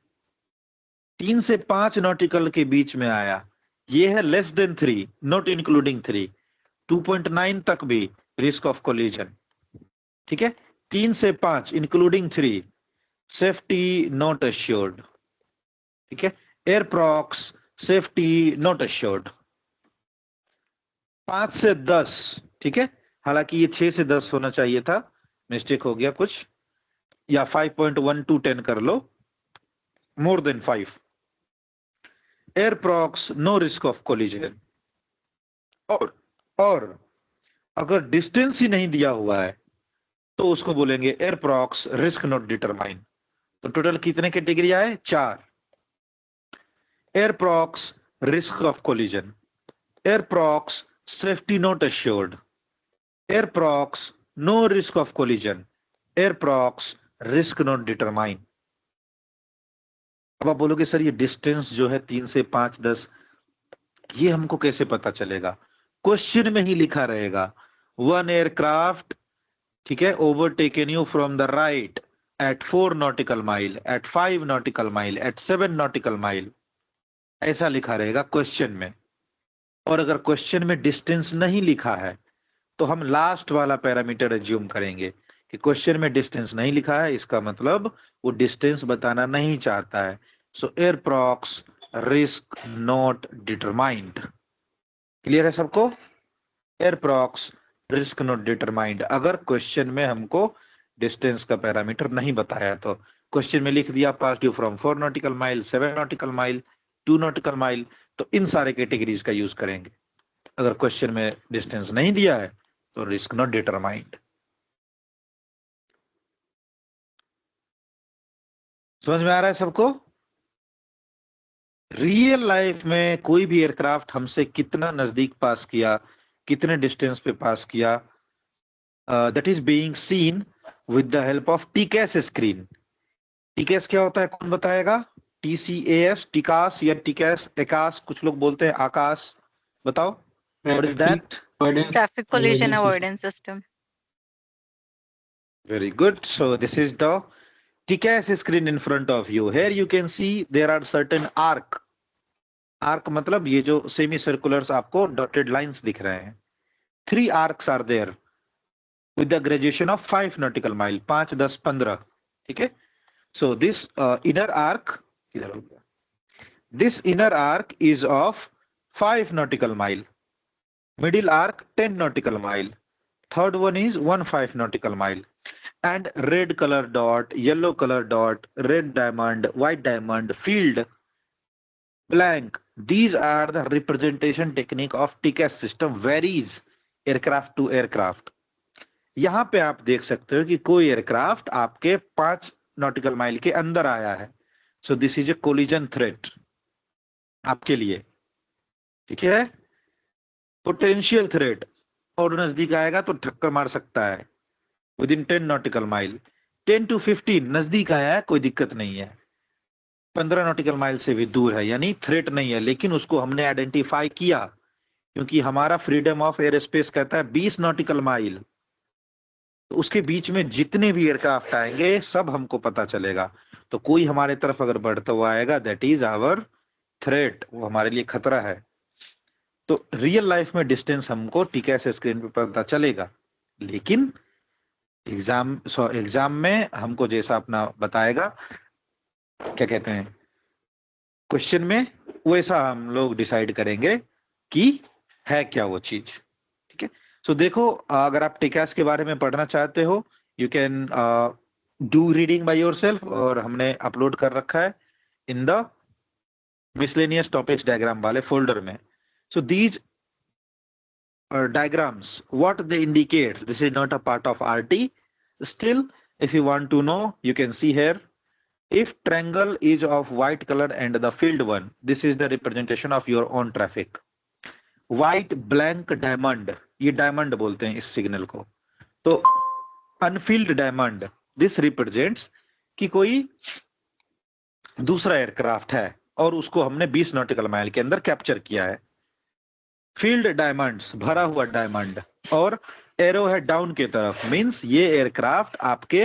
3 से 5 नॉटिकल के बीच में आया, ये है लेस देन 3, नॉट इंक्लूडिंग 3। 2.9 तक भी रिस्क ऑफ कोलिजन, ठीक है। 3 से 5 इंक्लूडिंग 3, सेफ्टी नॉट अश्योर्ड, ठीक है, एयरप्रॉक्स सेफ्टी नॉट अश्योर्ड। 5 से 10, ठीक है, हालांकि ये 6 से 10 होना चाहिए था, मिस्टेक हो गया कुछ, या 5.1 to 10 कर लो, more than 5, airprox no risk of collision. और अगर डिस्टेंस ही नहीं दिया हुआ है तो उसको बोलेंगे एयरप्रॉक्स रिस्क नॉट डिटरमाइन। तो टोटल कितने कैटेगरी आए, 4। Airprox risk of collision, airprox safety not assured, airprox no risk of collision, airprox risk not determine. अब आप बोलोगे सर ये डिस्टेंस जो है 3 से 5, 10, ये हमको कैसे पता चलेगा। क्वेश्चन में ही लिखा रहेगा, 1 एयरक्राफ्ट, ठीक है, overtaken you from the right at 4 nautical mile, at 5 nautical mile, at 7 nautical mile. ऐसा लिखा रहेगा क्वेश्चन में। और अगर क्वेश्चन में डिस्टेंस नहीं लिखा है तो हम लास्ट वाला पैरामीटर एज्यूम करेंगे कि क्वेश्चन में डिस्टेंस नहीं लिखा है, इसका मतलब वो डिस्टेंस बताना नहीं चाहता है। सो एयरप्रॉक्स रिस्क नॉट डिटरमाइंड। क्लियर है सबको? एयरप्रॉक्स रिस्क नॉट डिटरमाइंड। अगर क्वेश्चन में हमको डिस्टेंस का पैरामीटर नहीं बताया तो क्वेश्चन में लिख दिया pass due from 4 nautical mile, 7 nautical mile, 2 nautical mile, तो इन सारे कैटेगरीज का यूज करेंगे। अगर क्वेश्चन में डिस्टेंस नहीं दिया है तो रिस्क नॉट डिटरमाइंड। समझ में आ रहा है सबको? रियल लाइफ में कोई भी एयरक्राफ्ट हमसे कितना नजदीक पास किया, कितने डिस्टेंस पे पास किया, that is being seen with the help of TKS screen. TKS क्या होता है, कौन बताएगा? TCAS, टिकास या टीकेएस, एकास, कुछ लोग बोलते हैं आकाश, बताओ। What is that? Traffic collision avoidance system. Very good. So this is the TCAS screen in front of you. Here you can see there are certain arc. Arc मतलब ये जो सेमी सर्कुलर्स आपको डॉटेड लाइंस दिख रहे हैं। 3 arcs are there with the graduation of 5 nautical mile, 5, 10, 15. ठीक है? So this inner arc, this inner arc is of 5 nautical mile. Middle arc 10 nautical mile. Third one is 15 nautical mile. And red color dot, yellow color dot, red diamond, white diamond, field, blank. These are the representation technique of TCAS system, varies aircraft to aircraft. यहाँ पे आप देख सकते हो कि कोई aircraft आपके 5 nautical mile के अंदर आया है। सो this is a collision threat आपके लिए, ठीक है? पोटेंशियल थ्रेट, और नजदीक आएगा तो ठक्कर मार सकता है। With in 10 nautical mile, 10 to 15 नजदीक आया है, कोई दिक्कत नहीं है। 15 नॉटिकल माइल से भी दूर है, यानी थ्रेट नहीं है, लेकिन उसको हमने आइडेंटिफाई किया क्योंकि हमारा फ्रीडम ऑफ एयर स्पेस कहता है 20 नॉटिकल माइल। तो उसके बीच में जितने भी एयरक्राफ्ट आएंगे सब हमको पता चलेगा। तो कोई हमारे तरफ अगर बढ़ता हुआ आएगा, दैट इज आवर थ्रेट, वो हमारे लिए खतरा है। तो रियल लाइफ में डिस्टेंस हमको टीकेएस स्क्रीन पे पता चलेगा, लेकिन एग्जाम में हमको जैसा अपना बताएगा, क्या कहते हैं, क्वेश्चन में, वैसा हम लोग डिसाइड करेंगे कि है क्या वो चीज। ठीक है? सो देखो, अगर आप टीकेएस के बारे में पढ़ना चाहते हो, you can do reading by yourself, और हमने अपलोड कर रखा है in the miscellaneous topics diagram वाले फोल्डर में। So these diagrams, what they indicate, this is not a part of RT. Still, if you want to know, you can see here. If triangle is of white color and the filled one, this is the representation of your own traffic. White blank diamond, ये diamond बोलते हैं इस signal को। तो unfilled diamond, this represents कि कोई दूसरा aircraft है और उसको हमने 20 नॉटिकल माइल के अंदर कैप्चर किया है। फील्ड डायमंड्स, भरा हुआ डायमंड, और एरो है डाउन के तरफ, मींस ये एयरक्राफ्ट आपके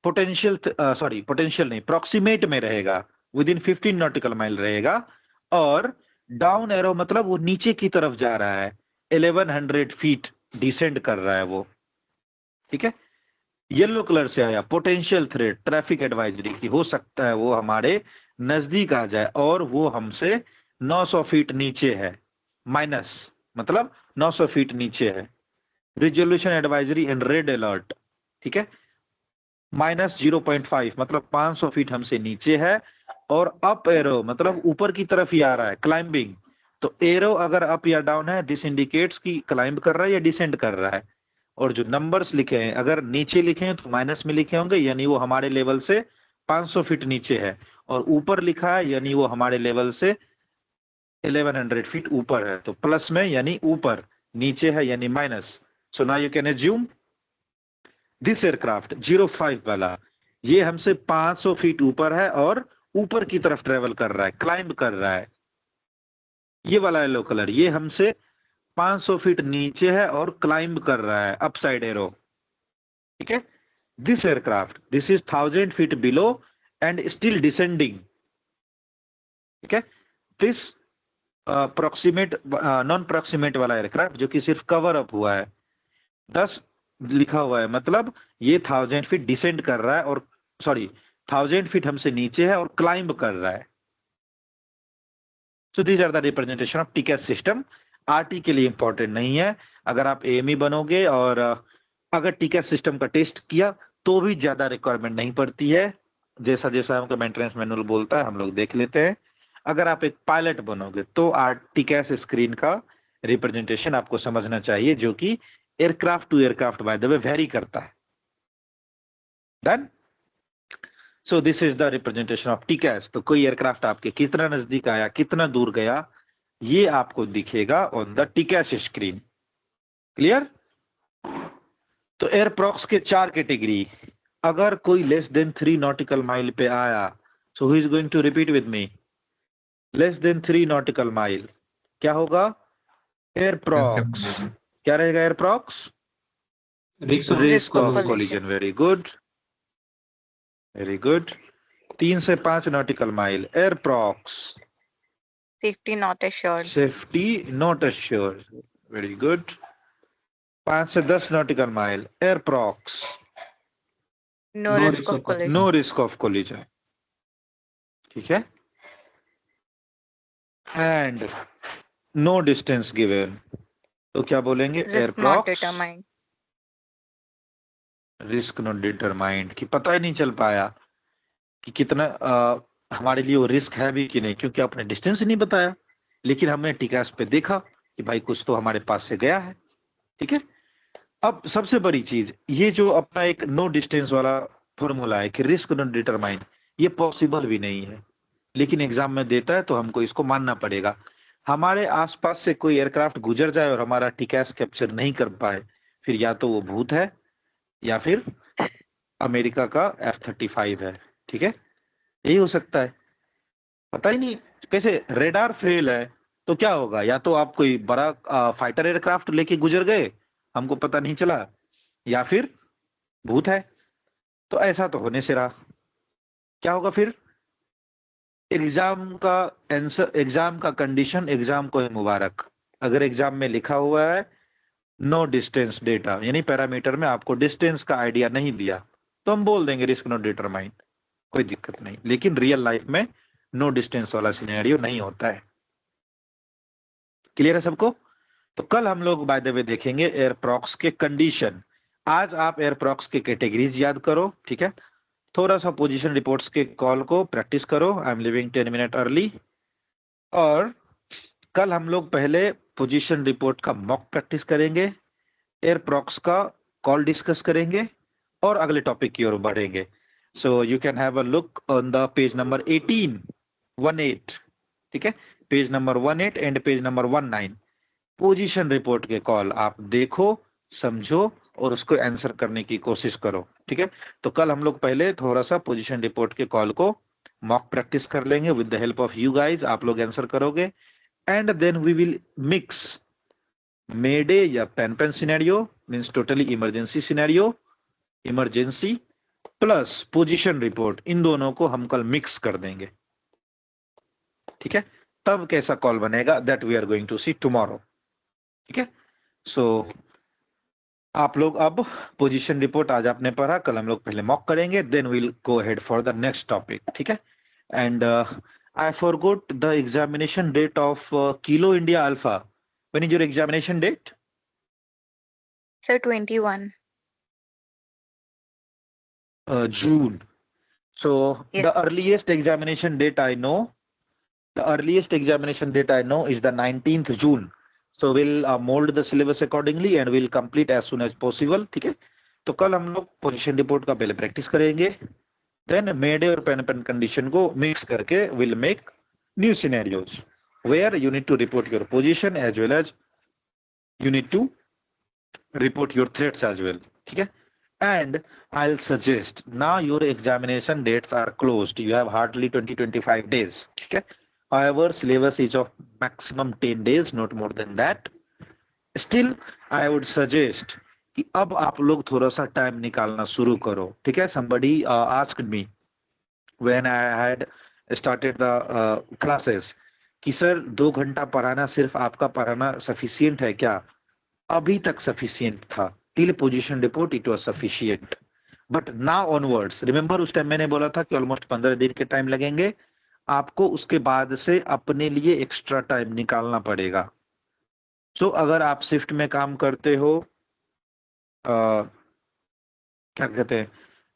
पोटेंशियल नहीं, प्रॉक्सिमेट में रहेगा, विद इन 15 नॉटिकल माइल रहेगा। और डाउन एरो मतलब वो नीचे की तरफ जा रहा है, 1100 फीट डिसेंड कर रहा है वो। ठीक है? येलो कलर से आया पोटेंशियल थ्रेट, ट्रैफिक एडवाइजरी की, हो सकता है वो हमारे नजदीक आ जाए और वो हमसे 900 फीट नीचे है, माइनस मतलब 900 फीट नीचे है। Resolution advisory and red alert, ठीक है, माइनस 0.5 मतलब 500 फीट हमसे नीचे है। और अप एरो मतलब ऊपर की तरफ ही आ रहा है, क्लाइंबिंग। तो एरो अगर अप या डाउन है, दिस इंडिकेट्स कि क्लाइंब कर रहा है या डिसेंड कर रहा है। और जो नंबर्स लिखे हैं, अगर नीचे लिखे हैं तो माइनस में लिखे होंगे, यानी वो हमारे लेवल से 500 फीट नीचे है। और ऊपर लिखा है यानी वो हमारे लेवल से 1100 फीट ऊपर है। तो प्लस में यानी ऊपर, नीचे है यानी minus. So now you can assume this aircraft 05 वाला, ये हमसे 500 फीट ऊपर है और ऊपर की तरफ ट्रेवल कर रहा है, क्लाइंब कर रहा है। ये वाला येलो कलर, ये हमसे 500 फीट नीचे है और क्लाइंब कर रहा है, अपसाइड एरो। ठीक है? This aircraft, this is 1000 feet below and still descending. ठीक है, दिस प्रॉक्सिमेट नॉन प्रॉक्सिमेट वाला एयरक्राफ्ट जो कि सिर्फ कवर अप हुआ है, 10 लिखा हुआ है, मतलब ये 1000 फीट डिसेंड कर रहा है, और सॉरी 1000 फीट हमसे नीचे है और क्लाइंब कर रहा है। So these are the representation of TKS system. RT के लिए इंपॉर्टेंट नहीं है। अगर आप एएमई बनोगे और अगर टीकेएस सिस्टम का टेस्ट किया तो भी ज्यादा रिक्वायरमेंट नहीं पड़ती है, जैसा जैसा हमको मेंटेनेंस मैनुअल बोलता है हम लोग देख लेते हैं। अगर आप एक पायलट बनोगे तो टीकेएस स्क्रीन का रिप्रेजेंटेशन आपको समझना चाहिए, जो कि aircraft to aircraft by the way vary करता है। Done. So this is the representation of TKS. तो कोई एयरक्राफ्ट आपके कितना नजदीक आया, कितना दूर गया, ये आपको दिखेगा on the TKS screen. Clear. तो एयरप्रॉक्स के 4 कैटेगरी। अगर कोई लेस देन 3 नॉटिकल माइल पे आया, so who is going to repeat with me, less than 3 nautical mile क्या होगा? एयरप्रॉक्स। क्या रहेगा airprox? Risk of collision. Very good, very good. 3 से 5 nautical mile airprox. Safety not assured. Safety not assured. Very good. 5 से 10 nautical mile airprox. No risk of collision. No risk of collision. ठीक है। And no distance given, तो क्या बोलेंगे? Risk not एयरप्रॉक्स determined. Risk not determined, कि पता ही नहीं चल पाया कि कितना हमारे लिए वो रिस्क है भी कि नहीं, क्योंकि आपने डिस्टेंस ही नहीं बताया। लेकिन हमने टीकेएस पे देखा कि भाई कुछ तो हमारे पास से गया है। ठीक है। अब सबसे बड़ी चीज, ये जो अपना एक नो डिस्टेंस वाला फॉर्मूला है कि रिस्क नॉट डिटरमाइंड, ये पॉसिबल भी नहीं है, लेकिन एग्जाम में देता है तो हमको इसको मानना पड़ेगा। हमारे आसपास से कोई एयरक्राफ्ट गुजर जाए और हमारा टीकेएस कैप्चर नहीं कर पाए, फिर या तो वो भूत है या फिर अमेरिका का F-35 है। ठीक है, यही हो सकता है। पता ही नहीं कैसे, रेडार फेल है तो क्या होगा? या तो आप कोई बड़ा फाइटर एयरक्राफ्ट लेके गुजर गए, हमको पता नहीं चला, या फिर भूत है। तो ऐसा तो होने से रहा। क्या होगा फिर? एग्जाम का आंसर, एग्जाम का कंडीशन, एग्जाम को मुबारक। अगर एग्जाम में लिखा हुआ है नो डिस्टेंस डेटा, यानी पैरामीटर में आपको डिस्टेंस का आइडिया नहीं दिया, तो हम बोल देंगे रिस्क नॉट डिटरमाइंड, कोई दिक्कत नहीं। लेकिन रियल लाइफ में नो डिस्टेंस वाला सिनेरियो नहीं होता है। क्लियर है सबको? तो कल हम लोग बाय द वे देखेंगे एयरप्रॉक्स के कंडीशन। आज आप एयरप्रॉक्स के कैटेगरीज याद करो। ठीक है, थोड़ा सा पोजीशन रिपोर्ट्स के कॉल को प्रैक्टिस करो। I am living 10 minute early. और कल हम लोग पहले पोजीशन रिपोर्ट का मॉक प्रैक्टिस करेंगे, एयरप्रॉक्स का कॉल डिस्कस करेंगे और अगले टॉपिक की ओर बढ़ेंगे। So you can have a look on the page number 18 ठीक है, page number 18 and page number 19। Position report के कॉल आप देखो, समझो और उसको आंसर करने की कोशिश करो। ठीक है, तो कल हम लोग पहले थोड़ा सा पोजीशन रिपोर्ट के कॉल को मॉक प्रैक्टिस कर लेंगे with the help of you guys. आप लोग आंसर करोगे and then we will mix mayday या pan scenario, means totally emergency scenario, emergency plus position report, इन दोनों को हम कल मिक्स कर देंगे। ठीक है, तब कैसा कॉल बनेगा that we are going to see tomorrow. ठीक है, सो आप लोग अब पोजीशन रिपोर्ट आज आपने पढ़ा, कल हम लोग पहले मॉक करेंगे, then will go ahead for the next topic. ठीक है, and I forgot the examination date of Kilo India Alpha. When is your examination date? Sir, 21. June. So Yes. the earliest examination date I know, is the 19th June. So we'll mold the syllabus accordingly and we'll complete as soon as possible. ठीक है, तो कल हम लोग position report का पहले practice करेंगे, then mayday और पेन कंडीशन को मिक्स करके will make new scenarios where you need to report your position as well as you need to report your threats as well. ठीक है, and I'll suggest now your examination dates are closed, you have hardly 20-25 days. ठीक है, however syllabus is of maximum 10 days, not more than that. Still I would suggest कि अब आप लोग थोड़ा सा टाइम निकालना शुरू करो। ठीक है, somebody asked me when I had started the classes कि सर 2 घंटा पढ़ाना सिर्फ आपका पढ़ाना सफिशिएंट है क्या? अभी तक सफिशिएंट था, till position report it was sufficient, but now onwards, remember उस टाइम मैंने बोला था कि ऑलमोस्ट 15 दिन के टाइम लगेंगे आपको, उसके बाद से अपने लिए एक्स्ट्रा टाइम निकालना पड़ेगा। सो अगर आप शिफ्ट में काम करते हो, क्या कहते हैं,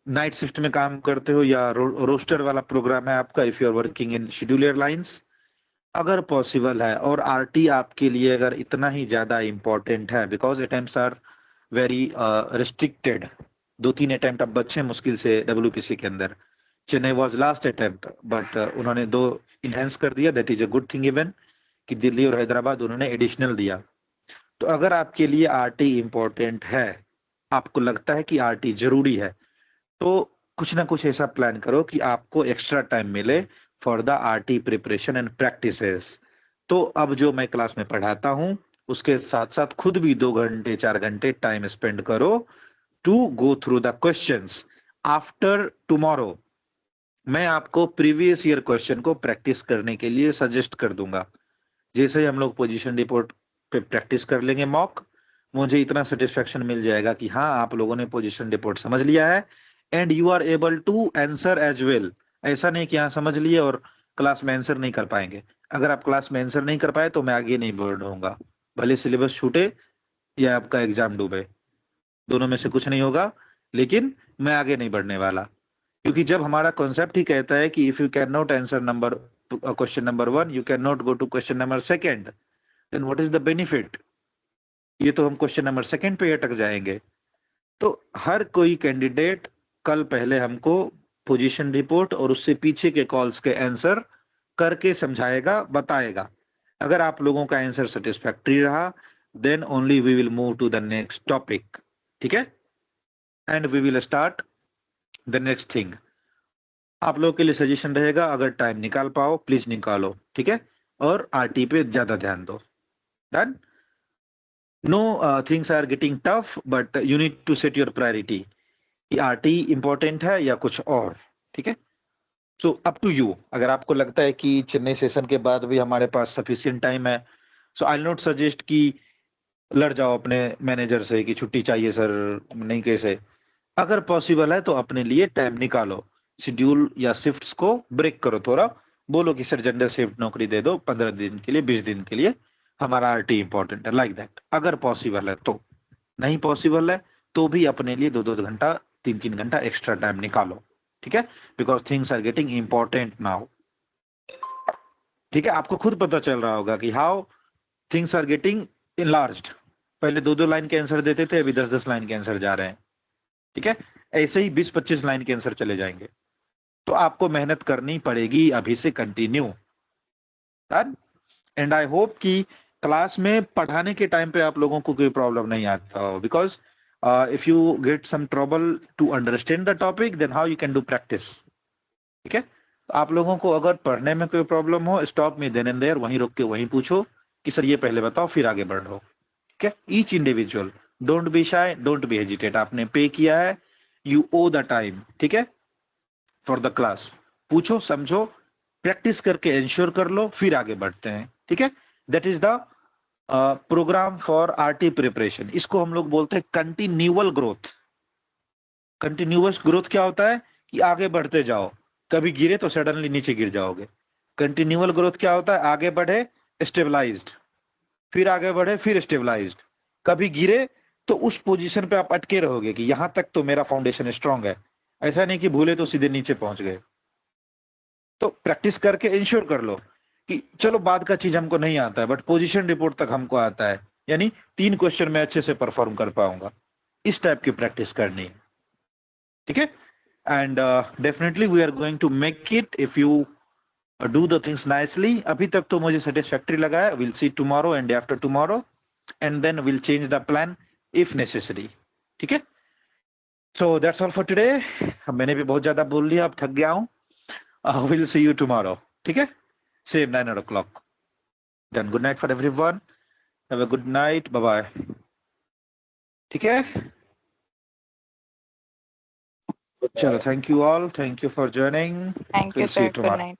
नाइट शिफ्ट में काम करते हो या रोस्टर वाला प्रोग्राम है आपका, if you are working in schedule airlines, अगर पॉसिबल है और आरटी आपके लिए अगर इतना ही ज्यादा इंपॉर्टेंट है, because attempts are very restricted, 2-3 attempt अब बचे मुश्किल से डब्ल्यूपीसी के अंदर। Chennai was last attempt, but उन्होंने 2 इनहेंस कर दिया, that is a good thing even कि दिल्ली और हैदराबाद उन्होंने एडिशनल दिया। तो अगर आपके लिए आरटी इंपॉर्टेंट है, आपको लगता है कि आरटी जरूरी है, तो कुछ ना कुछ ऐसा प्लान करो कि आपको एक्स्ट्रा टाइम मिले for the RT preparation and practices. तो अब जो मैं क्लास में पढ़ाता हूं उसके साथ साथ खुद भी 2 घंटे 4 घंटे टाइम स्पेंड करो to go through the questions. After tomorrow मैं आपको प्रीवियस ईयर क्वेश्चन को प्रैक्टिस करने के लिए सजेस्ट कर दूंगा। जैसे ही हम लोग पोजीशन रिपोर्ट पे प्रैक्टिस कर लेंगे मॉक, मुझे इतना सेटिस्फेक्शन मिल जाएगा कि हाँ आप लोगों ने पोजीशन रिपोर्ट समझ लिया है and you are able to answer as well. ऐसा नहीं कि हाँ समझ लिए और क्लास में आंसर नहीं कर पाएंगे। अगर आप क्लास में आंसर नहीं कर पाए तो मैं आगे नहीं बढ़ूंगा, भले सिलेबस छूटे या आपका एग्जाम डूबे, दोनों में से कुछ नहीं होगा, लेकिन मैं आगे नहीं बढ़ने वाला। क्योंकि जब हमारा कॉन्सेप्ट ही कहता है कि if you can not answer question number 1 you can not go to question number 2, then what is the benefit? ये तो हम क्वेश्चन नंबर 2 पे अटक जाएंगे। तो हर कोई कैंडिडेट कल पहले हमको पोजीशन रिपोर्ट और उससे पीछे के कॉल्स के आंसर करके समझाएगा, बताएगा। अगर आप लोगों का आंसर सेटिस्फैक्टरी रहा then only we will move to the next topic, ठीक है, and we will start the next thing. आप लोगों के लिए सजेशन रहेगा, अगर टाइम निकाल पाओ प्लीज निकालो, ठीक है, और आरटी पे ज्यादा ध्यान दो। Done? No things are getting tough but you need to set your priority कि आरटी इंपॉर्टेंट है या कुछ और, ठीक है। So up to you. अगर आपको लगता है कि चेन्नई सेशन के बाद भी हमारे पास सफिशिएंट टाइम है, सो आई नॉट सजेस्ट कि लड़ जाओ अपने मैनेजर से कि छुट्टी चाहिए सर, नहीं कैसे। अगर पॉसिबल है तो अपने लिए टाइम निकालो, शेड्यूल या शिफ्ट्स को ब्रेक करो थोड़ा, बोलो कि सर जनरल शिफ्ट नौकरी दे दो 15 दिन के लिए 20 दिन के लिए, हमारा आरटी इंपॉर्टेंट है, लाइक दैट। अगर पॉसिबल है तो, नहीं पॉसिबल है तो भी अपने लिए 2-2 घंटा 3-3 घंटा एक्स्ट्रा टाइम निकालो, ठीक है, because things are getting important now, ठीक है। आपको खुद पता चल रहा होगा कि how things are getting enlarged. पहले 2-2 लाइन के आंसर देते थे, अभी 10-10 लाइन के आंसर जा रहे हैं, ठीक है। ऐसे ही 20-25 लाइन के आंसर चले जाएंगे। तो आपको मेहनत करनी पड़ेगी अभी से कंटिन्यू। एंड आई होप कि क्लास में पढ़ाने के टाइम पे आप लोगों को कोई प्रॉब्लम नहीं आता हो, because if you get some trouble to understand the topic then how you can do practice, ठीक है। तो आप लोगों को अगर पढ़ने में कोई प्रॉब्लम हो, stop me then and there, वहीं रुक के वहीं पूछो कि सर ये पहले बताओ फिर आगे बढ़ो, ठीक है। Each individual, don't be shy, don't be hesitate. आपने पे किया है, यू ओ द टाइम, ठीक है, फॉर द क्लास। पूछो, समझो, प्रैक्टिस करके इंश्योर कर लो, फिर आगे बढ़ते हैं, ठीक है। That is the programme for RT preparation. इसको हम लोग बोलते हैं कंटिन्यूअल ग्रोथ। कंटिन्यूअस ग्रोथ क्या होता है कि आगे बढ़ते जाओ, कभी गिरे तो सडनली नीचे गिर जाओगे। कंटिन्यूअल ग्रोथ क्या होता है, आगे बढ़े स्टेबलाइज्ड, फिर आगे बढ़े फिर स्टेबलाइज्ड, कभी गिरे तो उस पोजीशन पे आप अटके रहोगे कि यहां तक तो मेरा फाउंडेशन स्ट्रांग है, ऐसा नहीं कि भूले तो सीधे नीचे पहुंच गए। तो प्रैक्टिस करके इंश्योर कर लो कि चलो बाद का चीज हमको नहीं आता है बट पोजीशन रिपोर्ट तक हमको आता है, यानी 3 क्वेश्चन में अच्छे से परफॉर्म कर पाऊंगा, इस टाइप की प्रैक्टिस करनी है, ठीक है। And definitely we are going to make it if you do the things nicely. अभी तक तो मुझे सेटिस्फैक्टरी लगा है। Will see tomorrow and after tomorrow and then will change the plan if necessary, ठीक है। So that's all for today. मैंने भी बहुत ज्यादा बोल लिया, अब थक गया हूँ। विल सी यू टुमारो, ठीक है, same 9 o'clock। Then good night for everyone, have a good night, bye bye, ठीक है। चलो, thank you all, thank you for joining, Thank you, will see you sir. Good tomorrow. night.